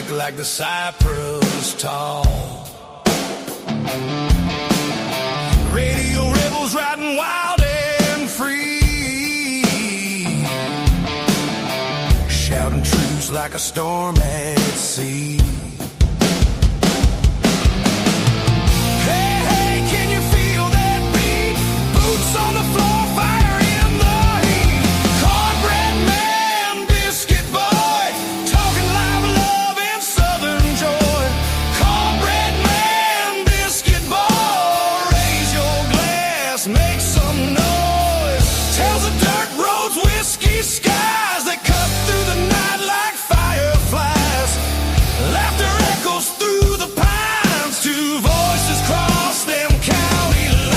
music like the cypress tall. Radio rebels riding wild and free, shouting truths like a storm at sea. Hey, hey, can you feel that beat? Boots on the floor, fire in the heat. Cornbread man, biscuit boy, talking live love and southern joy. Cornbread man, biscuit boy, raise your glass, make some noise. Tells the dirt roads, whiskey skies that cut through the night like fireflies. Laughter echoes through the pines, two voices cross them county lines.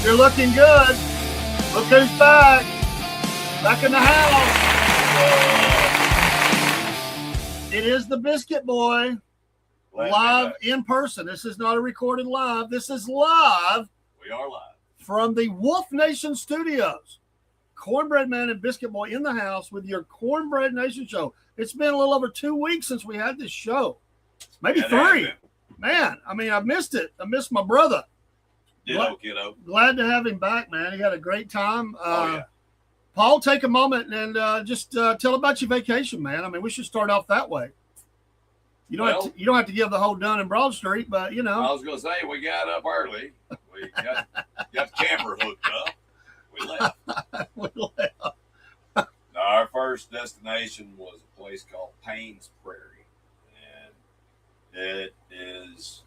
You're looking good. Look who's back. Back in the house. It is the Biscuit Boy. Live in person. This is not a recorded live. This is live. We are live from the Wolf Nation Studios. Cornbread Man and Biscuit Boy in the house with your Cornbread Nation show. It's been a little over 2 weeks since we had this show. Maybe 3. Man, I mean, I missed it. I missed my brother. Ditto, kiddo. Glad to have him back, man. He had a great time. Yeah. Paul, take a moment and just tell about your vacation, man. I mean, we should start off that way. You don't have to give the whole Dun and Broad Street, but you know. I was going to say we got up early. We got the camper hooked up. We left. Our first destination was a place called Payne's Prairie, and it is.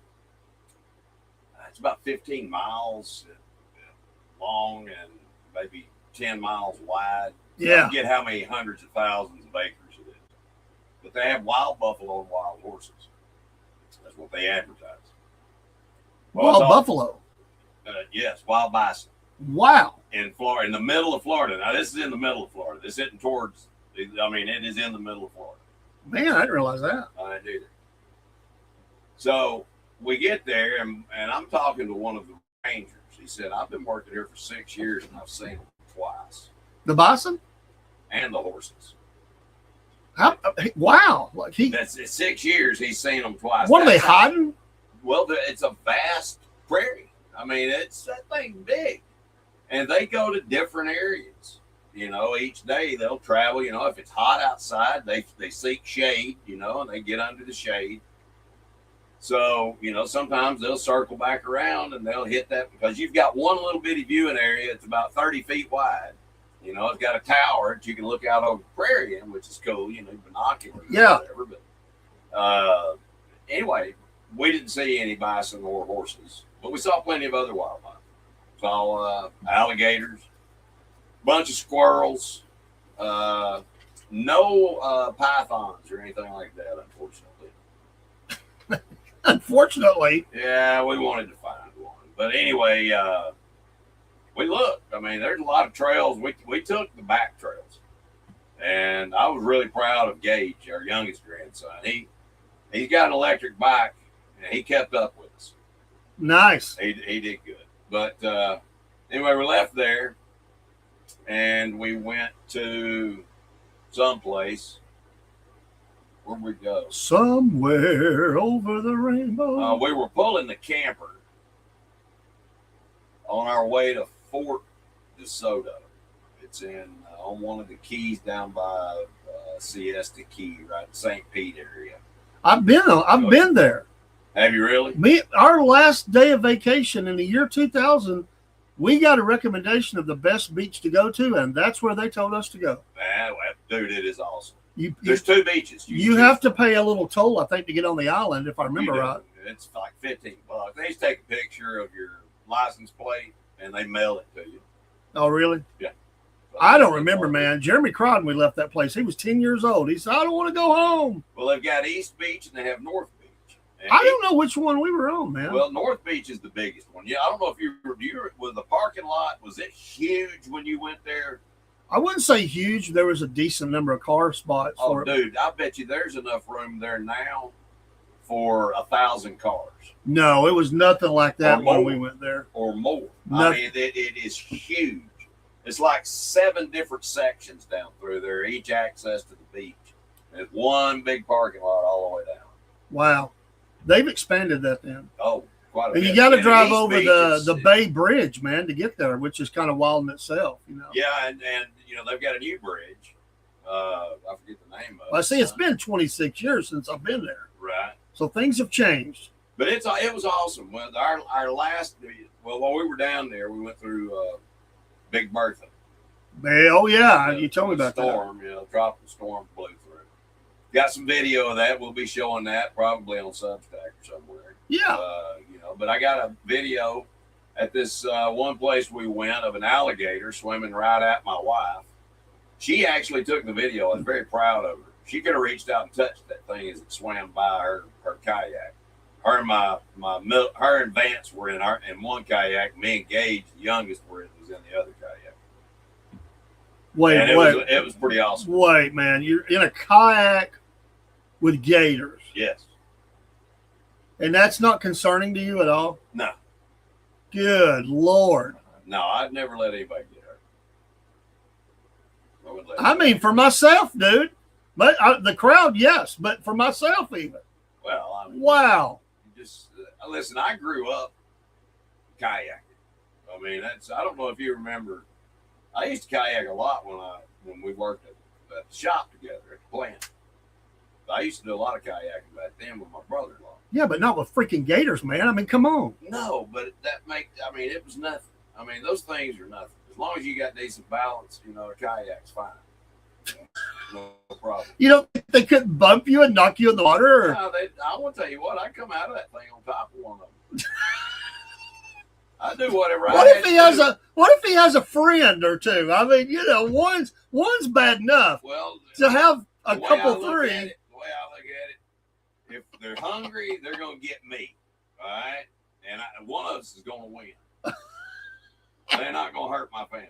It's about 15 miles long and maybe 10 miles wide. Yeah. I forget how many hundreds of thousands of acres it is. But they have wild buffalo and wild horses. That's what they advertise. Wild buffalo? Yes, wild bison. Wow. In Florida, in the middle of Florida. Now, this is in the middle of Florida. This isn't towards, it is in the middle of Florida. Man, I didn't realize that. I didn't either. So, we get there, and I'm talking to one of the rangers. He said, I've been working here for 6 years, and I've seen them twice. The bison? And the horses. Wow. Like That's 6 years, he's seen them twice. What are they hiding? Well, it's a vast prairie. I mean, it's that thing big. And they go to different areas. You know, each day they'll travel. You know, if it's hot outside, they seek shade, you know, and they get under the shade. So, you know, sometimes they'll circle back around and they'll hit that because you've got one little bitty viewing area. It's about 30 feet wide. You know, it's got a tower that you can look out over the prairie in, which is cool, you know, binoculars. Yeah. Or whatever. But anyway, we didn't see any bison or horses, but we saw plenty of other wildlife. Saw alligators, bunch of squirrels, no pythons or anything like that, unfortunately. Unfortunately. Yeah, we wanted to find one. But anyway, we looked. I mean, there's a lot of trails. We took the back trails. And I was really proud of Gage, our youngest grandson. He's got an electric bike, and he kept up with us. Nice. He did good. But anyway, we left there, and we went to someplace. Where'd we go? Somewhere over the rainbow. We were pulling the camper on our way to Fort DeSoto. It's on one of the keys down by Siesta Key, right in St. Pete area. I've been there. Have you really? Our last day of vacation in the year 2000 We got a recommendation of the best beach to go to, and that's where they told us to go. Man, dude, it is awesome. You There's 2 beaches. you have to pay a little toll, I think, to get on the island, if I remember right. It's like $15. They just take a picture of your license plate and they mail it to you. Oh, really? Yeah. I don't remember, man. Jeremy cried when we left that place. He was 10 years old. He said, I don't want to go home. Well, they've got East Beach and they have North Beach. And I don't know which one we were on, man. Well, North Beach is the biggest one. Yeah, I don't know if you was the parking lot, was it huge when you went there? I wouldn't say huge. There was a decent number of car spots. Oh, dude, I bet you there's enough room there now for 1,000 cars. No, it was nothing like that when we went there. Or more. No. I mean, it is huge. It's like 7 different sections down through there, each access to the beach. And it's one big parking lot all the way down. Wow. They've expanded that then. Oh, quite a And bit. you got to And drive East over Beach the is- Bay Bridge, man, to get there, which is kind of wild in itself, you know. Yeah, and you know, they've got a new bridge. I forget the name of it. Well, I see, it's been 26 years since I've been there. Right. So things have changed. But it was awesome. Well, our last, while we were down there, we went through Big Bertha. Oh, yeah. You told me about storm, tropical storm blew through. Got some video of that. We'll be showing that probably on Substack or somewhere. that. Yeah. But I got a video at this one place we went of an alligator swimming right at my wife. She actually took the video. I was very proud of her. She could have reached out and touched that thing as it swam by her kayak. Her and her and Vance were in one kayak. Me and Gage, the youngest, was in the other kayak. Wait. It was pretty awesome. Wait, man. You're in a kayak with gators. Yes. And that's not concerning to you at all? No. Good Lord. No, I'd never let anybody get hurt. I mean, for myself, dude. But the crowd, yes. But for myself, even. Well, I mean, Wow. just listen. I grew up kayaking. I mean, I don't know if you remember. I used to kayak a lot when we worked at the shop together at the plant. I used to do a lot of kayaking back then with my brother-in-law. Yeah, but not with freaking gators, man. I mean, come on. No, but it was nothing. I mean, those things are nothing. As long as you got decent balance, a kayak's fine. No problem. You don't think they couldn't bump you and knock you in the water? Or? No, I want to tell you what, I come out of that thing on top of one of them. I do whatever What I if he has a friend or two? I mean, one's bad enough. Well, To have a the way couple I look three. at it, the way I look at it, if they're hungry, they're going to get me. All right? And one of us is going to win. They're not going to hurt my family.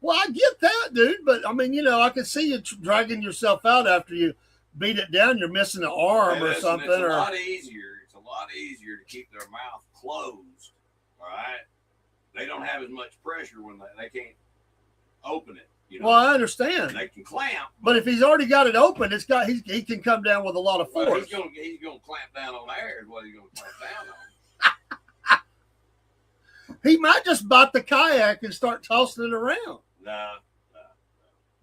Well, I get that, dude. But I mean, I can see you dragging yourself out after you beat it down. You're missing an arm or something. It's a lot easier. It's a lot easier to keep their mouth closed. All right? They don't have as much pressure when they can't open it. Well, I understand. They can clamp. But if he's already got it open, he can come down with a lot of force. Well, he's gonna clamp down on air is what he's gonna clamp down on. He might just bite the kayak and start tossing it around. No.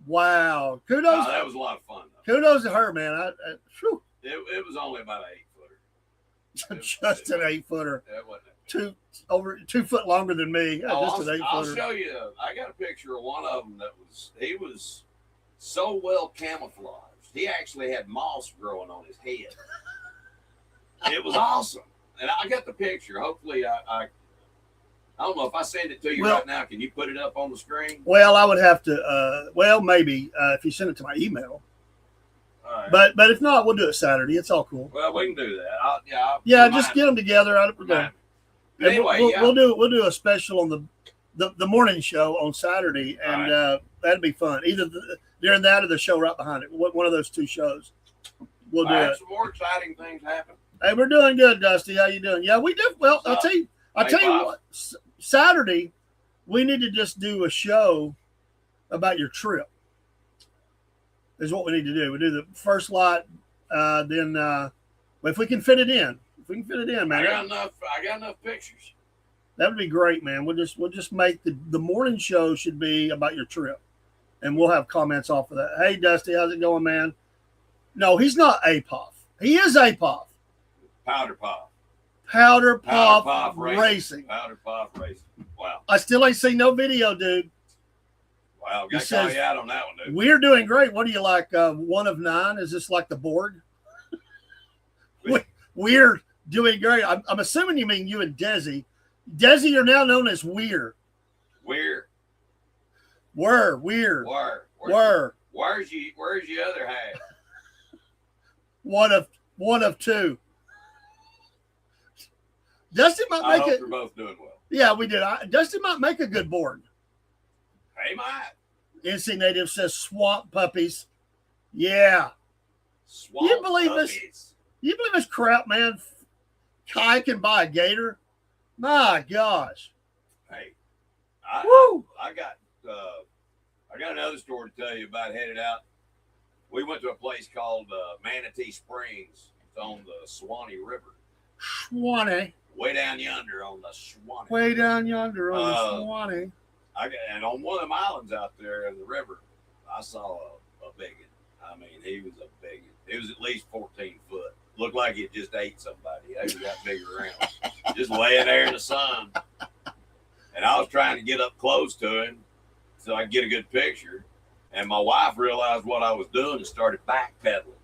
Wow. Kudos. That was a lot of fun, though. Kudos to her, man. It was only about an 8-footer. Just an 8-footer. That wasn't Over 2 foot longer than me. Just an 8-footer. I'll show you. I got a picture of one of them he was so well camouflaged. He actually had moss growing on his head. It was awesome. And I got the picture. Hopefully, I don't know if I send it to you right now. Can you put it up on the screen? Well, I would have to. Maybe if you send it to my email. All right. But if not, we'll do it Saturday. It's all cool. Well, we can do that. Yeah, just get them together. But anyway, we'll do a special on the morning show on Saturday, and that'll be fun. Either during that or the show right behind it. One of those two shows. We'll do it. Some more exciting things happen. Hey, we're doing good, Dusty. How you doing? Yeah, we did. Well, I'll tell you what. Saturday, we need to just do a show about your trip. Is what we need to do. We do the first lot, then if we can fit it in. If we can fit it in, man. I got enough pictures. That would be great, man. We'll just make the morning show should be about your trip, and we'll have comments off of that. Hey, Dusty, how's it going, man? No, he's not APOF. He is APOF. Powder Puff. Powder Puff, Puff Racing. Powder Puff Racing. Wow. I still ain't seen no video, dude. Wow. He Got to call says, you out on that one, dude. We're doing great. What do you like? 1 of 9? Is this like the Borg? We're doing great. I'm assuming you mean you and Desi. Desi are now known as We're. We're. Were. Where's your other half? One of 2. Dusty might I make hope it. you're both doing well. Yeah, we did. Dusty might make a good board. Hey, might. NC Native says swamp puppies. Yeah. Swamp You believe puppies. this? You believe this crap, man? Kai can buy a gator? My gosh. Hey, Woo! I got another story to tell you about headed out. We went to a place called Manatee Springs. It's on the Suwannee River. Swanee. Way down yonder on the Suwannee. Way down yonder on the Swanee. And on one of them islands out there in the river, I saw a biggin. I mean, he was a biggin. He was at least 14 foot. Looked like he just ate somebody. He was that big around. Just laying there in the sun. And I was trying to get up close to him so I could get a good picture. And my wife realized what I was doing and started backpedaling.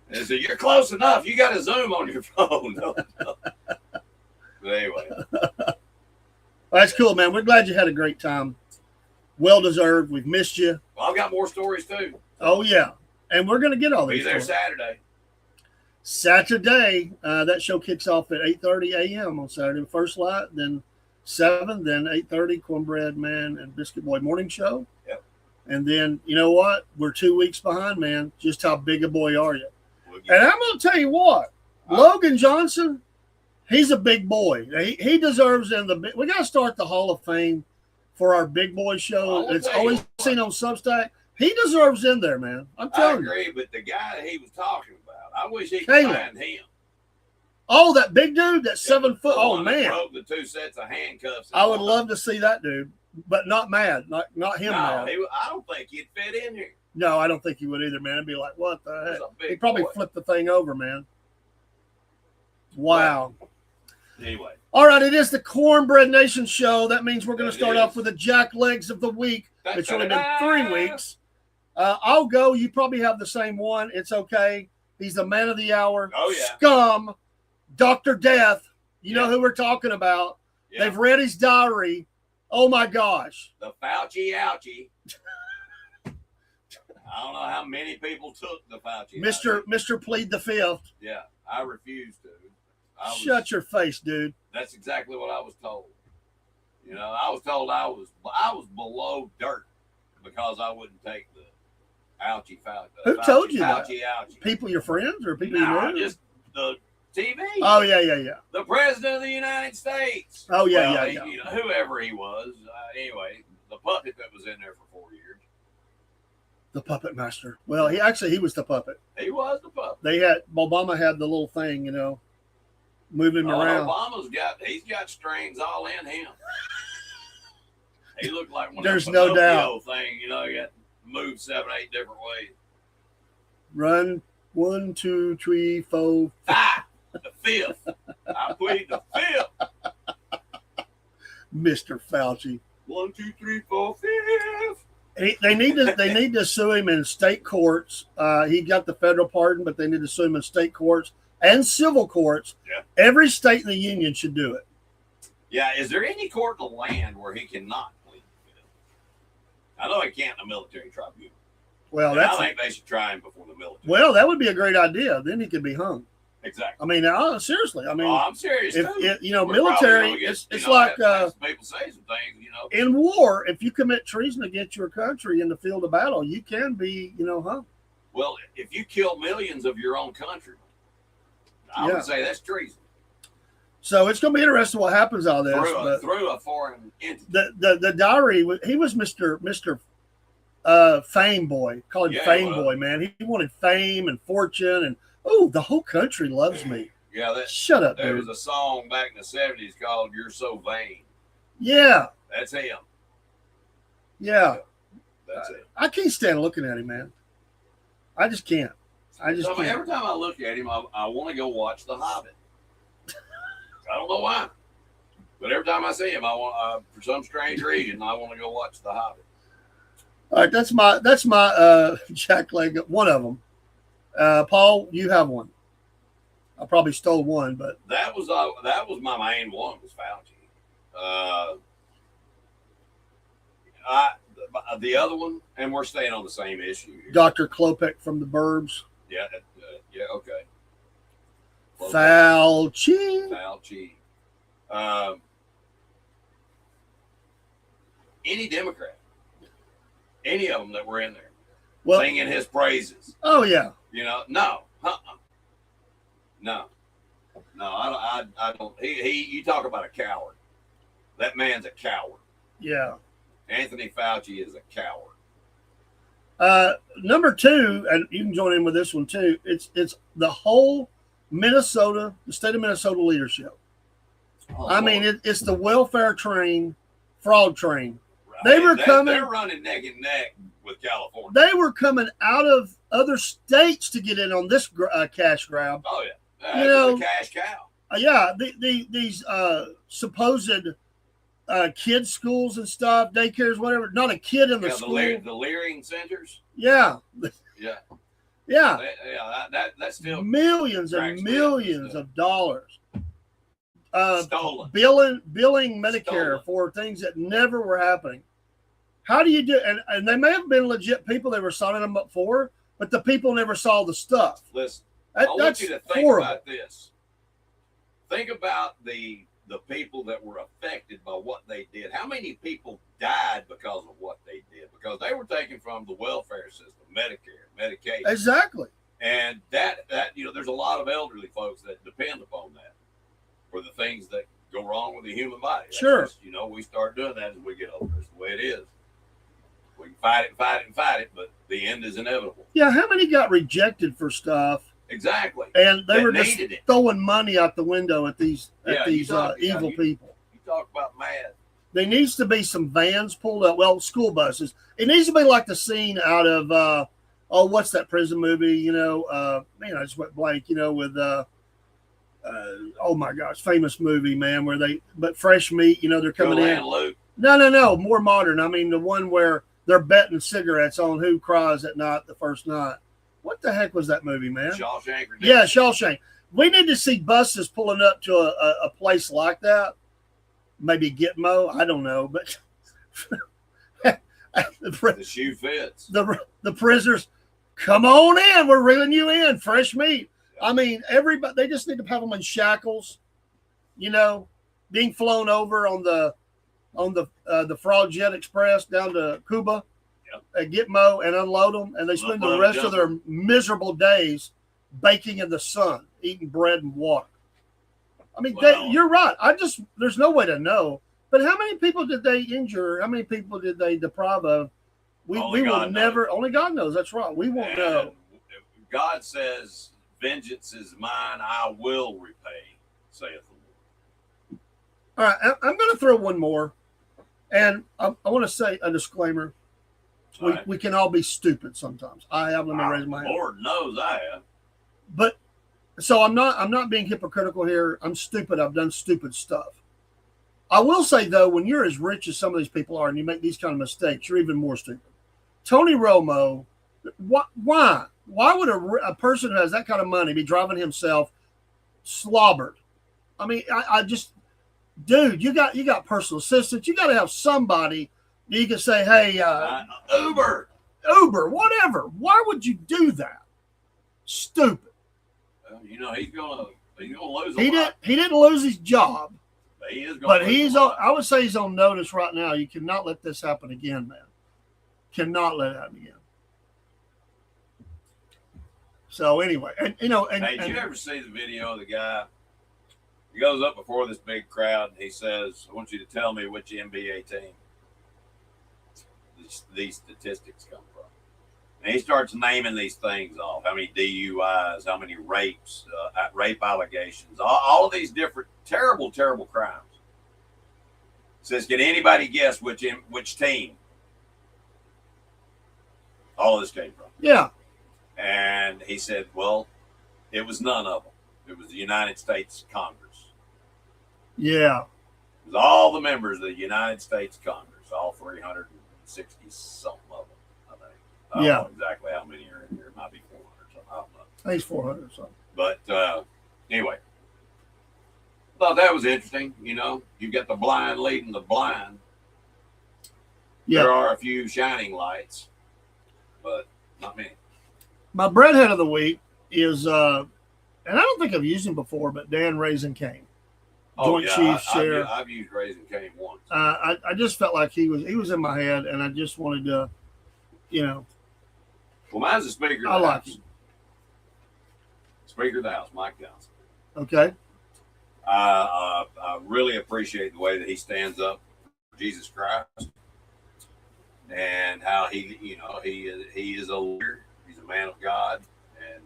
And said, "You're close enough. You got to zoom on your phone." No. But anyway. That's cool, man. We're glad you had a great time. Well deserved. We've missed you. Well, I've got more stories too. Oh, yeah. And we're going to get all Be these. there stories. Saturday. That show kicks off at 8:30 a.m. on Saturday. First light, then 7, then 8:30, Cornbread Man and Biscuit Boy morning show. Yep. And then, you know what? We're 2 weeks behind, man. Just how big a boy are you? And I'm going to tell you what. Logan Johnson, he's a big boy. He deserves in the. We got to start the Hall of Fame for our big boy show. It's always seen on Substack. He deserves in there, man. I'm telling you. I agree, but the guy that he was talking about, I wish he could find him. Oh, that big dude, that 7 foot. Oh, man. Broke the 2 sets of handcuffs. I would love to see that dude, but not mad. Not him mad. I don't think he'd fit in here. No, I don't think he would either, man. It'd be like, what the heck? He'd probably boy. flip the thing over, man. Wow. Anyway. All right, it is the Cornbread Nation show. That means we're going to start off with the Jack Legs of the week. It's only been 3 weeks. I'll go. You probably have the same one. It's okay. He's the man of the hour. Oh, yeah. Scum. Dr. Death. You know who we're talking about. Yeah. They've read his diary. Oh, my gosh. The Fauci ouchie. I don't know how many people took the Fauci. Mr. Plead the Fifth. Yeah, I refuse to. Shut your face, dude. That's exactly what I was told. You know, I was told I was below dirt because I wouldn't take the ouchie Fauci. Who told you that? Ouchie. People, your friends, or people you know? Just the TV. Oh yeah. The president of the United States. Oh yeah, well, yeah. You know, whoever he was. Anyway, the puppet that was in there for 4 years. The puppet master. Well, he was the puppet. He was the puppet. Obama had the little thing, you know, moving him around. He's got strings all in him. He looked like one There's of no the doubt. thing, you know, he got moved 7, 8 different ways. Run 1, 2, 3, 4. The fifth. I plead the fifth. Mr. Fauci. 1, 2, 3, 4, 5th. They need to sue him in state courts. He got the federal pardon, but they need to sue him in state courts and civil courts. Yeah. Every state in the union should do it. Yeah, is there any court in the land where he cannot plead the fifth? I know he can't in a military tribunal. Well, I think they should try him before the military. Well, that would be a great idea. Then he could be hung. Exactly. I mean, seriously. I mean, I'm serious too. Military. It's like people say some things. You know, in war, if you commit treason against your country in the field of battle, you can be, hung. Well, if you kill millions of your own countrymen, I would say that's treason. So it's going to be interesting what happens out of this. Through a foreign entity. The diary. He was Mr. Fame Boy. Call him Fame Boy, man. He wanted fame and fortune and. Oh, the whole country loves me. Yeah, shut up, there dude. was a song back in the 70s called "You're So Vain." Yeah, that's him. Yeah, that's it. I can't stand looking at him, man. I just can't. Can't. Every time I look at him, I want to go watch The Hobbit. I don't know why. But every time I see him, I want, for some strange reason, I want to go watch The Hobbit. All right, that's my Jack Leg. One of them. Paul, you have one. I probably stole one, but that was my main one, was Fauci. The other one, and we're staying on the same issue here. Dr. Klopek from the Burbs. Yeah, okay. Fauci. Any Democrat, any of them that were in there, Well, singing his praises. Oh yeah. No, I don't. You talk about a coward. That man's a coward. Yeah. Anthony Fauci is a coward. Number two, and you can join in with this one too. It's the whole Minnesota, the state of Minnesota leadership. I mean, it's the welfare train, fraud train. Right. They're running neck and neck with California. They were coming out of other states to get in on this cash grab. Oh yeah, it's a cash cow. These supposed kids schools and stuff, daycares, whatever. Not a kid in the school. The Leering centers. Yeah. Yeah. That's still millions and millions of dollars. Stolen. Billing Medicare for things that never were happening. How do you do? And they may have been legit people they were signing them up for, but the people never saw the stuff. Listen, I want you to think about this. Think about the people that were affected by what they did. How many people died because of what they did? Because they were taken from the welfare system, Medicare, Medicaid. Exactly. And that there's a lot of elderly folks that depend upon that for the things that go wrong with the human body. That's sure. Just, we start doing that as we get older. It's the way it is. We can fight it, but the end is inevitable. Yeah, how many got rejected for stuff? Exactly. And they were just throwing money out the window at these evil people. You talk about mad. There needs to be some vans pulled up. Well, school buses. It needs to be like the scene out of what's that prison movie? I just went blank. With oh my gosh, famous movie, man, but fresh meat. They're coming in. Luke. No, more modern. I mean, the one where they're betting cigarettes on who cries at night the first night. What the heck was that movie, man? Shawshank Redemption. Yeah, Shawshank. We need to see buses pulling up to a place like that. Maybe Gitmo. I don't know, but the shoe fits. The prisoners, come on in. We're reeling you in. Fresh meat. Yeah. I mean, everybody. They just need to have them in shackles. Being flown over on the Fraud Jet Express down to Cuba. At Gitmo and unload them, and they spend the rest of their miserable days baking in the sun, eating bread and water. I mean, you're right. There's no way to know. But how many people did they injure? How many people did they deprive of? We will never. Only God knows. That's right. We won't know. God says, "Vengeance is mine; I will repay," saith the Lord. All right, I'm going to throw one more, and I want to say a disclaimer. We can all be stupid sometimes. I have. Let me raise my hand. Lord knows I have. But so I'm not being hypocritical here. I'm stupid. I've done stupid stuff. I will say though, when you're as rich as some of these people are, and you make these kind of mistakes, you're even more stupid. Tony Romo, why? Why would a person who has that kind of money be driving himself slobbered? I mean, I just, dude, you got personal assistants. You got to have somebody. You can say, hey, Uber, whatever. Why would you do that? Stupid. He's gonna lose. He didn't lose his job, but he is. But he's on. I would say he's on notice right now. You cannot let this happen again, man. Cannot let it happen again. So anyway, and did you ever see the video of the guy? He goes up before this big crowd and he says, "I want you to tell me which NBA team these statistics come from." And he starts naming these things off: how many DUIs, how many rapes, rape allegations, all of these different terrible, terrible crimes. Says, "Can anybody guess which team all of this came from?" Yeah. And he said, "Well, it was none of them. It was the United States Congress." Yeah. It was all the members of the United States Congress, all 360 something of them, I think. I don't know exactly how many are in here. It might be 400 something. I don't know. I think it's 400 or something. But anyway, thought that was interesting. You know, you get the blind leading the blind. Yeah. There are a few shining lights, but not many. My breadhead of the week is, and I don't think I've used him before, but Dan Raisin Cane. Joint Chiefs Sheriff. I've used Raisin Cane once. I just felt like he was in my head, and I just wanted to, you know. Well, mine's the Speaker of the House. Him. Speaker of the House, Mike Johnson. Okay. I really appreciate the way that he stands up for Jesus Christ, and how he is a leader. He's a man of God, and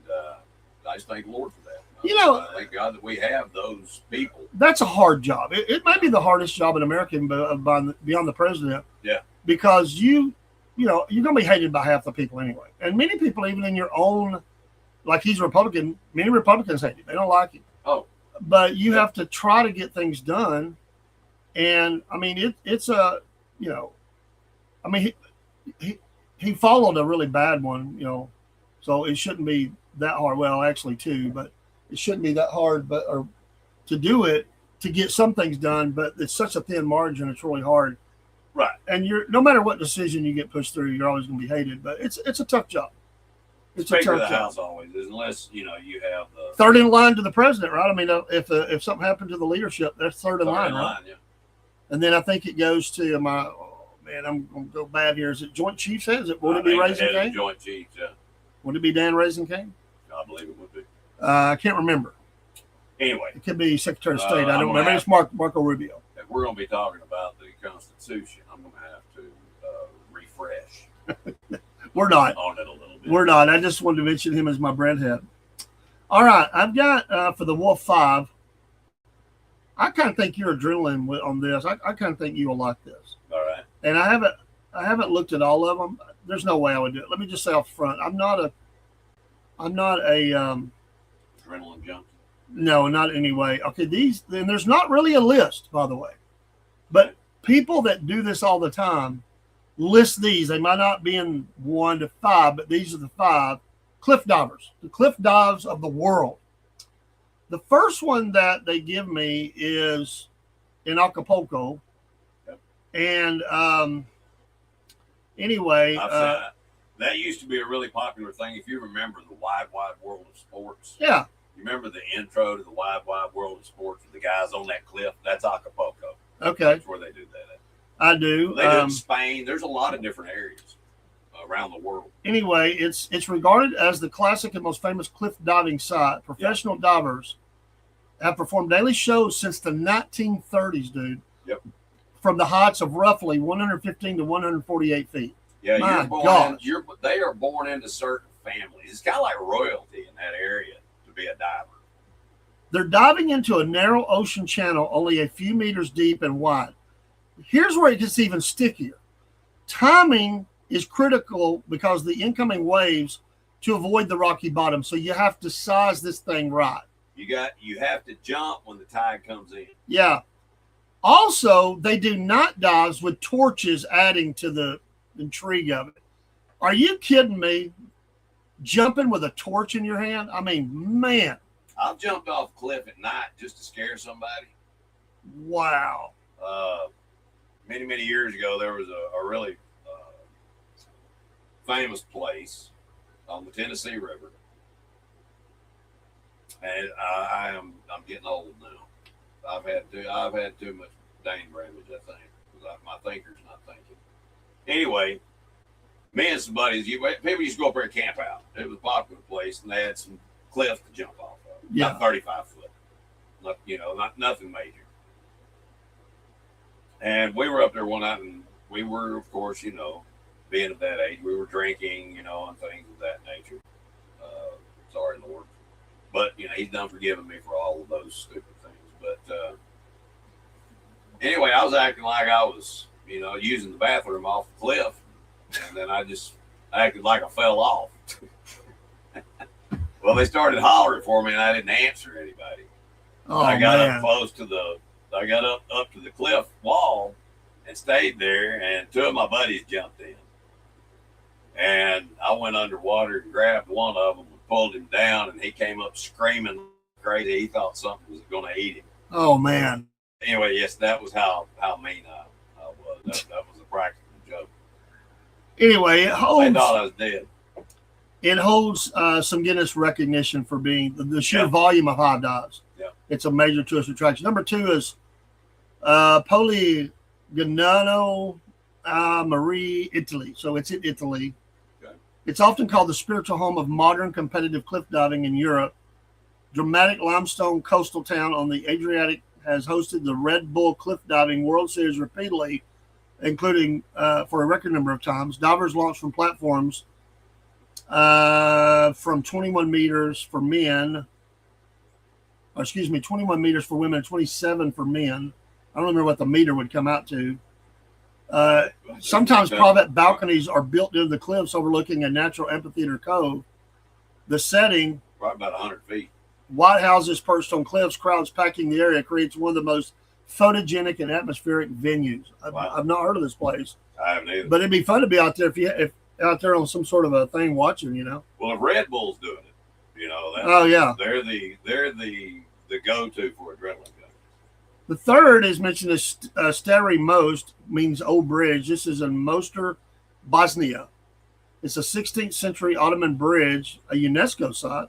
I just thank the Lord for that. You know, I thank God that we have those people. That's a hard job. It might be the hardest job in America beyond the president. Yeah. Because you're going to be hated by half the people anyway. And many people, even in your own, like he's a Republican, many Republicans hate him. They don't like him. Oh. But you have to try to get things done. And, I mean, it's a, you know, I mean, he followed a really bad one, you know, so it shouldn't be that hard. Well, actually, two, but it shouldn't be that hard, or to do it, to get some things done, but it's such a thin margin, it's really hard. Right. And no matter what decision you get pushed through, you're always going to be hated, but it's a tough job. It's Speaker a tough of the job. House always is, unless, you know, you have the third in line to the president, right? I mean, if something happened to the leadership, that's third in line, right? Yeah. And then I think it goes to I'm going to go bad here. Is it Joint Chiefs head? Would it be Raisin Cane? Joint Chiefs, yeah. Would it be Dan Raisin Cane? I believe it would be. I can't remember. Anyway, it could be Secretary of State. I don't remember. It's Marco Rubio. If we're going to be talking about the Constitution, I'm going to have to refresh. We're not on it a little bit. We're not. I just wanted to mention him as my breadhead. All right, I've got for the Wolf 5. I kind of think you're adrenaline on this. I kind of think you will like this. All right. And I haven't looked at all of them. There's no way I would do it. Let me just say up front, I'm not a adrenaline junkie. No, not anyway. Okay, and there's not really a list, by the way. But people that do this all the time list these. They might not be in 1 to 5, but these are the 5 cliff divers, the cliff dives of the world. The first one that they give me is in Acapulco. Yep. And anyway, that used to be a really popular thing. If you remember the Wide World of Sports. Yeah. You remember the intro to the Wide World of Sports with the guys on that cliff? That's Acapulco. Okay. That's where they do that at. I do. They do it in Spain. There's a lot of different areas around the world. Anyway, it's regarded as the classic and most famous cliff diving site. Professional divers have performed daily shows since the 1930s, dude. Yep. From the heights of roughly 115 to 148 feet. Yeah, they are born into certain families. It's kind of like royalty in that area to be a diver. They're diving into a narrow ocean channel only a few meters deep and wide. Here's where it gets even stickier. Timing is critical because the incoming waves to avoid the rocky bottom. So you have to size this thing right. You have to jump when the tide comes in. Yeah. Also, they do not dives with torches, adding to the intrigue of it. Are you kidding me? Jumping with a torch in your hand? I mean, man. I've jumped off a cliff at night just to scare somebody. Wow. Many years ago, there was a really famous place on the Tennessee River, and I'm getting old now. I've had too much brain damage, I think, because my thinker's not thinking. Anyway, me and some buddies, people used to go up there and camp out. It was a popular place, and they had some cliff to jump off of. Yeah. Not 35 foot. Nothing major. And we were up there one night, and we were, of course, being of that age, we were drinking, and things of that nature. Sorry, Lord. But, he's done forgiving me for all of those stupid things. But anyway, I was acting like I was, using the bathroom off the cliff. And then I just acted like I fell off. Well, they started hollering for me, and I didn't answer anybody. Oh, I got man. up close to the I got up to the cliff wall and stayed there, and two of my buddies jumped in. And I went underwater and grabbed one of them and pulled him down, and he came up screaming crazy. He thought something was going to eat him. Oh, man. Anyway, yes, that was how mean I was. That was a practical joke. Anyway, They thought I was dead. it holds some Guinness recognition for being the sheer Yeah. volume of high dives. Yeah. It's a major tourist attraction. Number 2 is Polignano Marie, Italy. So it's in Italy. Okay. It's often called the spiritual home of modern competitive cliff diving in Europe. Dramatic limestone coastal town on the Adriatic has hosted the Red Bull Cliff Diving World Series repeatedly, including for a record number of times. Divers launch from platforms from 21 meters for men, 21 meters for women, and 27 for men. I don't remember what the meter would come out to. Sometimes private balconies are built into the cliffs overlooking a natural amphitheater cove. The setting, Probably about 100 feet. white houses perched on cliffs, crowds packing the area, creates one of the most photogenic and atmospheric venues. Wow. I've not heard of this place, I haven't either. but it'd be fun to be out there if out there on some sort of a thing watching. Well, if Red Bull's doing it, Oh yeah. they're the go-to for adrenaline guns. The third is mentioned as Stari Most, means old bridge. This is in Mostar, Bosnia. It's a 16th century Ottoman bridge, a UNESCO site.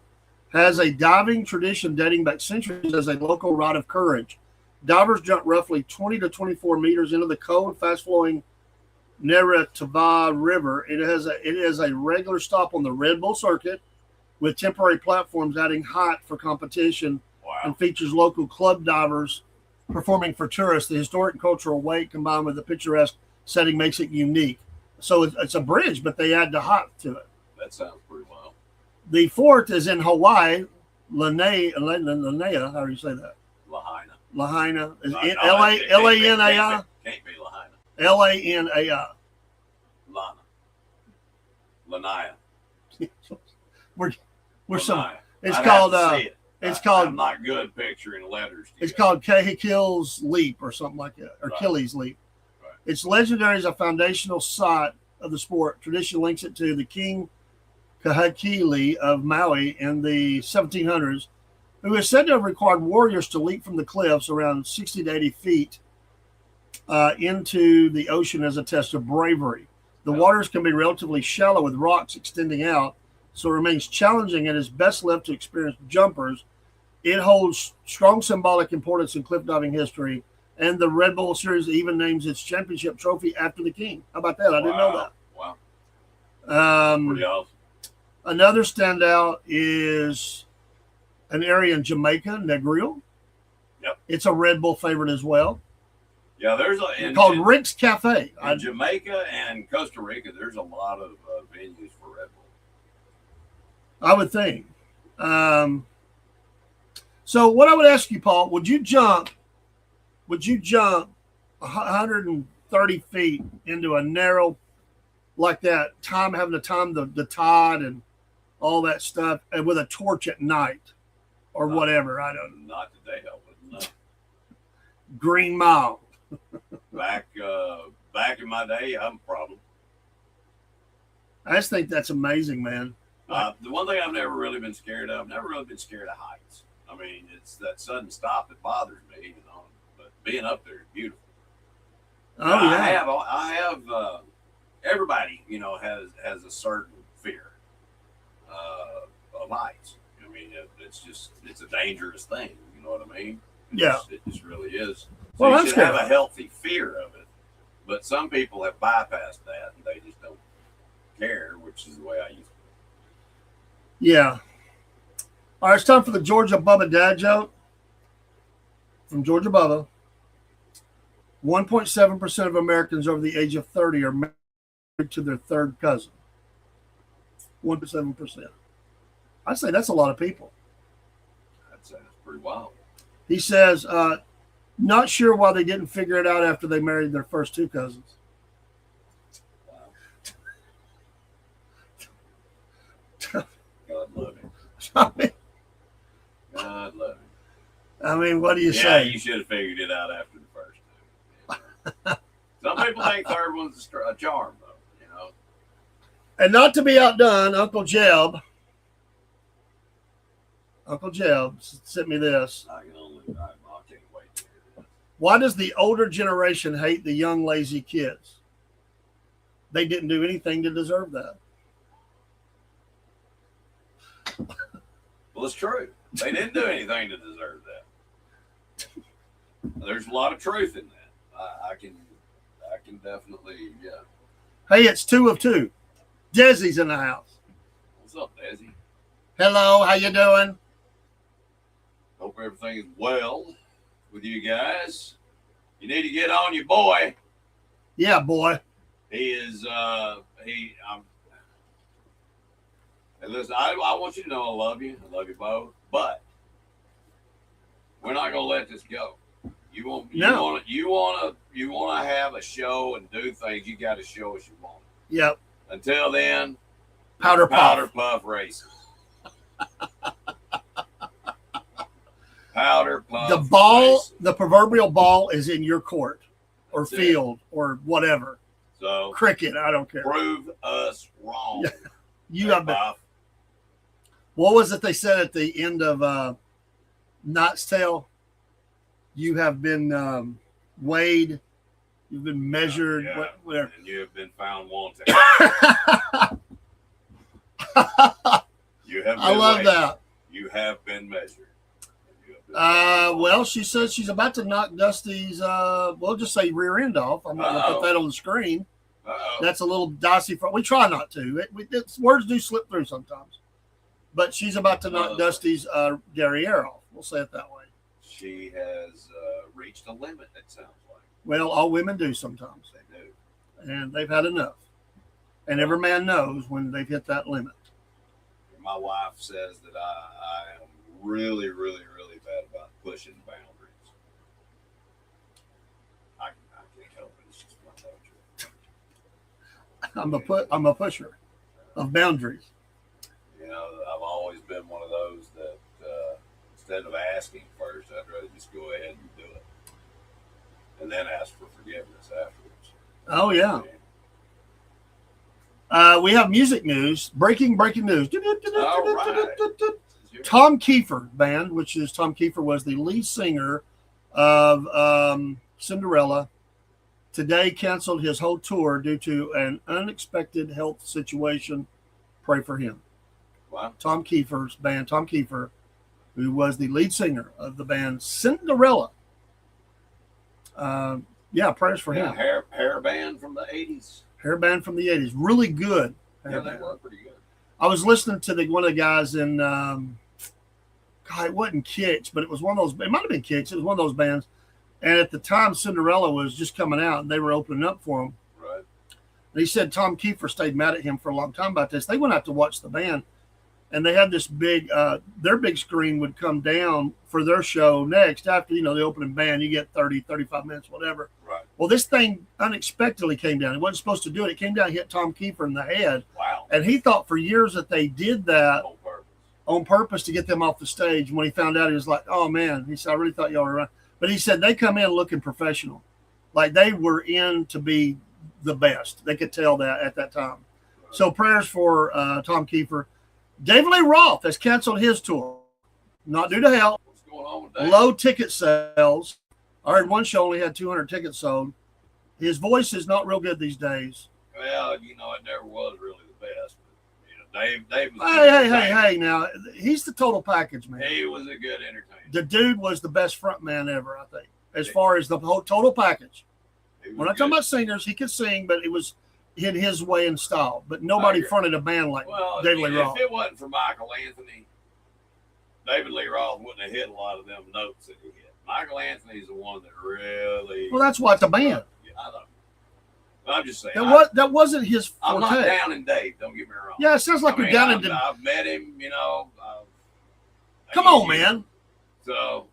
Has a diving tradition dating back centuries as a local rite of courage. Divers jump roughly 20 to 24 meters into the cold, fast-flowing Neretva River. It is a regular stop on the Red Bull circuit, with temporary platforms adding height for competition, Wow. and features local club divers performing for tourists. The historic and cultural weight combined with the picturesque setting makes it unique. So it's a bridge, but they add the height to it. That sounds pretty wild. The fourth is in Hawaii, Lanai, how do you say that? Lahaina. Lahaina is No, Lanai, Can't be Lahaina. Lanai. Lana. Lanaya. We're some. Lanaya. It's I'd called. have to see it. It's I'm called. not good picturing letters. It's together. called Kahekil's Leap or something like that, or Right. Achilles Leap. Right. It's legendary as a foundational site of the sport. Tradition links it to the King Kahekili of Maui in the 1700s, who is said to have required warriors to leap from the cliffs around 60 to 80 feet into the ocean as a test of bravery. The waters can be relatively shallow with rocks extending out, so it remains challenging and is best left to experienced jumpers. It holds strong symbolic importance in cliff diving history, and the Red Bull Series even names its championship trophy after the king. How about that? I didn't know that. Wow. Pretty awesome. Another standout is an area in Jamaica, Negril. Yep. It's a Red Bull favorite as well. Yeah, there's Called Rick's Cafe. in Jamaica and Costa Rica. There's a lot of venues for Red Bull. I would think. So what I would ask you, Paul, would you jump 130 feet into a narrow like that, having to time the tide and all that stuff, and with a torch at night or whatever? I don't know. Not today, I wouldn't know. Green Mile. Back in my day, I'm a problem. I just think that's amazing, man. The one thing I've never really been scared of, of heights. I mean, it's that sudden stop that bothers me, but being up there is beautiful. Oh yeah. I have everybody, has a certain fear of heights. I mean, it's a dangerous thing. You know what I mean? It just really is. So Well, you I'm should have scared. a healthy fear of it. But some people have bypassed that and they just don't care, which is the way I used to. Yeah. All right, it's time for the Georgia Bubba dad joke. From Georgia Bubba. 1.7% of Americans over the age of 30 are married to their third cousin. 1.7%. I'd say that's a lot of people. I'd say that's pretty wild. He says, not sure why they didn't figure it out after they married their first two cousins. God love him. I mean, God love him. I mean, what do you Yeah, say? you should have figured it out after the first two. Some people think third one's a charm, though. You know. And not to be outdone, Uncle Jeb sent me this. I can't wait to hear this. Why does the older generation hate the young, lazy kids? They didn't do anything to deserve that. Well, it's true. They didn't do anything to deserve that. There's a lot of truth in that. I can definitely, yeah. Hey, it's 2 of 2. Desi's in the house. What's up, Desi? Hello, how you doing? Hope everything is well with you guys. You need to get on your boy. Yeah, boy. He is, hey, listen, I want you to know I love you. I love you both. But we're not going to let this go. You want to have a show and do things. You got to show us you want. Yep. Until then, Powder puff racing. Powder puff. The ball, racing. the proverbial ball, is in your court or That's field or whatever. So Cricket, I don't care. prove us wrong. You have been. What was it they said at the end of Knight's Tale? You have been weighed. You've been measured. Yeah, Whatever. And you have been found wanting. You have been I love weighed. that. You have been measured. Well, she says she's about to knock Dusty's, we'll just say rear end off. I'm not going to put that on the screen. Uh-oh. That's a little dicey. We try not to. Words do slip through sometimes. But she's about to knock Dusty's derriere off. We'll say it that way. She has reached a limit, it sounds like. Well, all women do sometimes. They do. And they've had enough. And every man knows when they've hit that limit. My wife says that I am really, really, really bad about pushing boundaries. I can't help it. It's just my nature. I'm a pusher of boundaries. You know, I've always been one of those that instead of asking first, I'd rather just go ahead and do it, and then ask for forgiveness afterwards. Oh yeah. We have music news. Breaking news. All right. Tom Kiefer Band, which is Tom Kiefer was the lead singer of Cinderella, today canceled his whole tour due to an unexpected health situation. Pray for him. Wow. Tom Kiefer's band, Tom Kiefer, who was the lead singer of the band Cinderella. Prayers for him. Hair band from the 80s. Hair band from the 80s. Really good. Yeah, they were pretty good. I was listening to one of the guys in, it wasn't Kicks, but it was one of those, it might have been Kicks. It was one of those bands. And at the time, Cinderella was just coming out and they were opening up for him. Right. And he said Tom Kiefer stayed mad at him for a long time about this. They went out to watch the band and they had this big, their big screen would come down for their show next after, the opening band. You get 30, 35 minutes, whatever. Right. Well, this thing unexpectedly came down. It wasn't supposed to do it. It came down, hit Tom Kiefer in the head. Wow. And he thought for years that they did that on purpose to get them off the stage. And when he found out, he was like, oh, man. He said, I really thought y'all were right. But he said they come in looking professional. Like they were in to be the best. They could tell that at that time. Right. So prayers for Tom Kiefer. David Lee Roth has canceled his tour. Not due to health. What's going on with that? Low ticket sales. I heard one show only had 200 tickets sold. His voice is not real good these days. Well, it never was really the best. But, Dave was Hey, now, he's the total package, man. He was a good entertainer. The dude was the best front man ever, I think, as far as the whole total package. We're not talking about singers. He could sing, but it was in his way and style. But nobody fronted a band like David Lee Roth. If it wasn't for Michael Anthony, David Lee Roth wouldn't have hit a lot of them notes that he hit. Michael Anthony's the one that really. Well, that's what the band. I know. But I'm just saying. That wasn't his forte. I'm not down in Dave. Don't get me wrong. Yeah, it sounds like you're down in Dave. I've met him. Come on, man. So,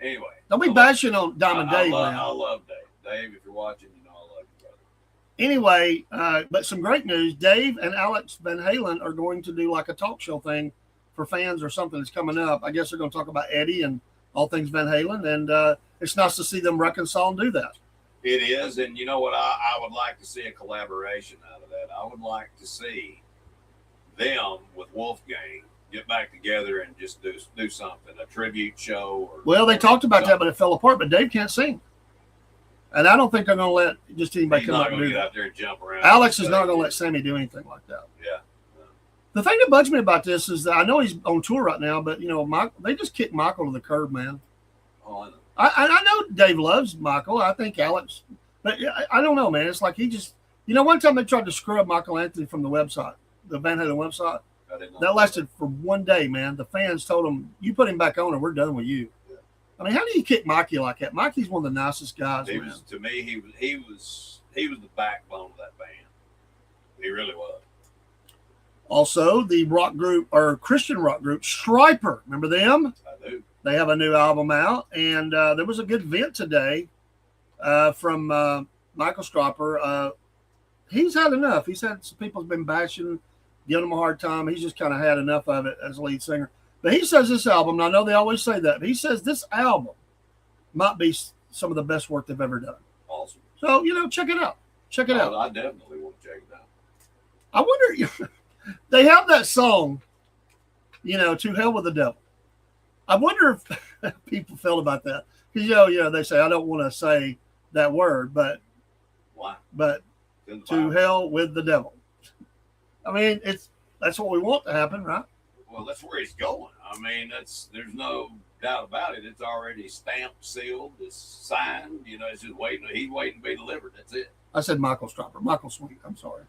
anyway. Don't be bashing on Diamond Dave, man. I love Dave. Dave, if you're watching, I love you, brother. Anyway, but some great news. Dave and Alex Van Halen are going to do like a talk show thing for fans or something that's coming up. I guess they're going to talk about Eddie and all things Van Halen, and it's nice to see them reconcile and do that. It is, and you know what? I would like to see a collaboration out of that. I would like to see them with Wolfgang get back together and just do something, a tribute show. Well, they talked about that, but it fell apart. But Dave can't sing, and I don't think they're going to let just anybody He's come not out and going do to get that. out there and jump around. Alex is not going to let Sammy do anything like that. Yeah. The thing that bugs me about this is that I know he's on tour right now, but they just kicked Michael to the curb, man. Oh, I know. I know Dave loves Michael. I think Alex, but I don't know, man. It's like he just, one time they tried to screw up Michael Anthony from the website, the Van Halen website. That lasted for one day, man. The fans told him, "You put him back on, and we're done with you." Yeah. I mean, how do you kick Mikey like that? Mikey's one of the nicest guys. To me, he was the backbone of that band. He really was. Also, the rock group or Christian rock group Stryper, remember them? I do. They have a new album out, and there was a good vent today from Michael Stryper. He's had enough. He's had some people's been bashing, giving him a hard time. He's just kind of had enough of it as a lead singer. But he says this album, and I know they always say that, but he says this album might be some of the best work they've ever done. Awesome. So, check it out. Check it out. I definitely want to check it out. I wonder, they have that song, To Hell with the Devil. I wonder if people felt about that. Because, they say, I don't want to say that word, but why? But to hell with the devil. I mean, that's what we want to happen, right? Well, that's where he's going. I mean, there's no doubt about it. It's already stamped, sealed, it's signed. It's just waiting. He's waiting to be delivered. That's it. I said Michael Stryper. Michael Sweet. I'm sorry.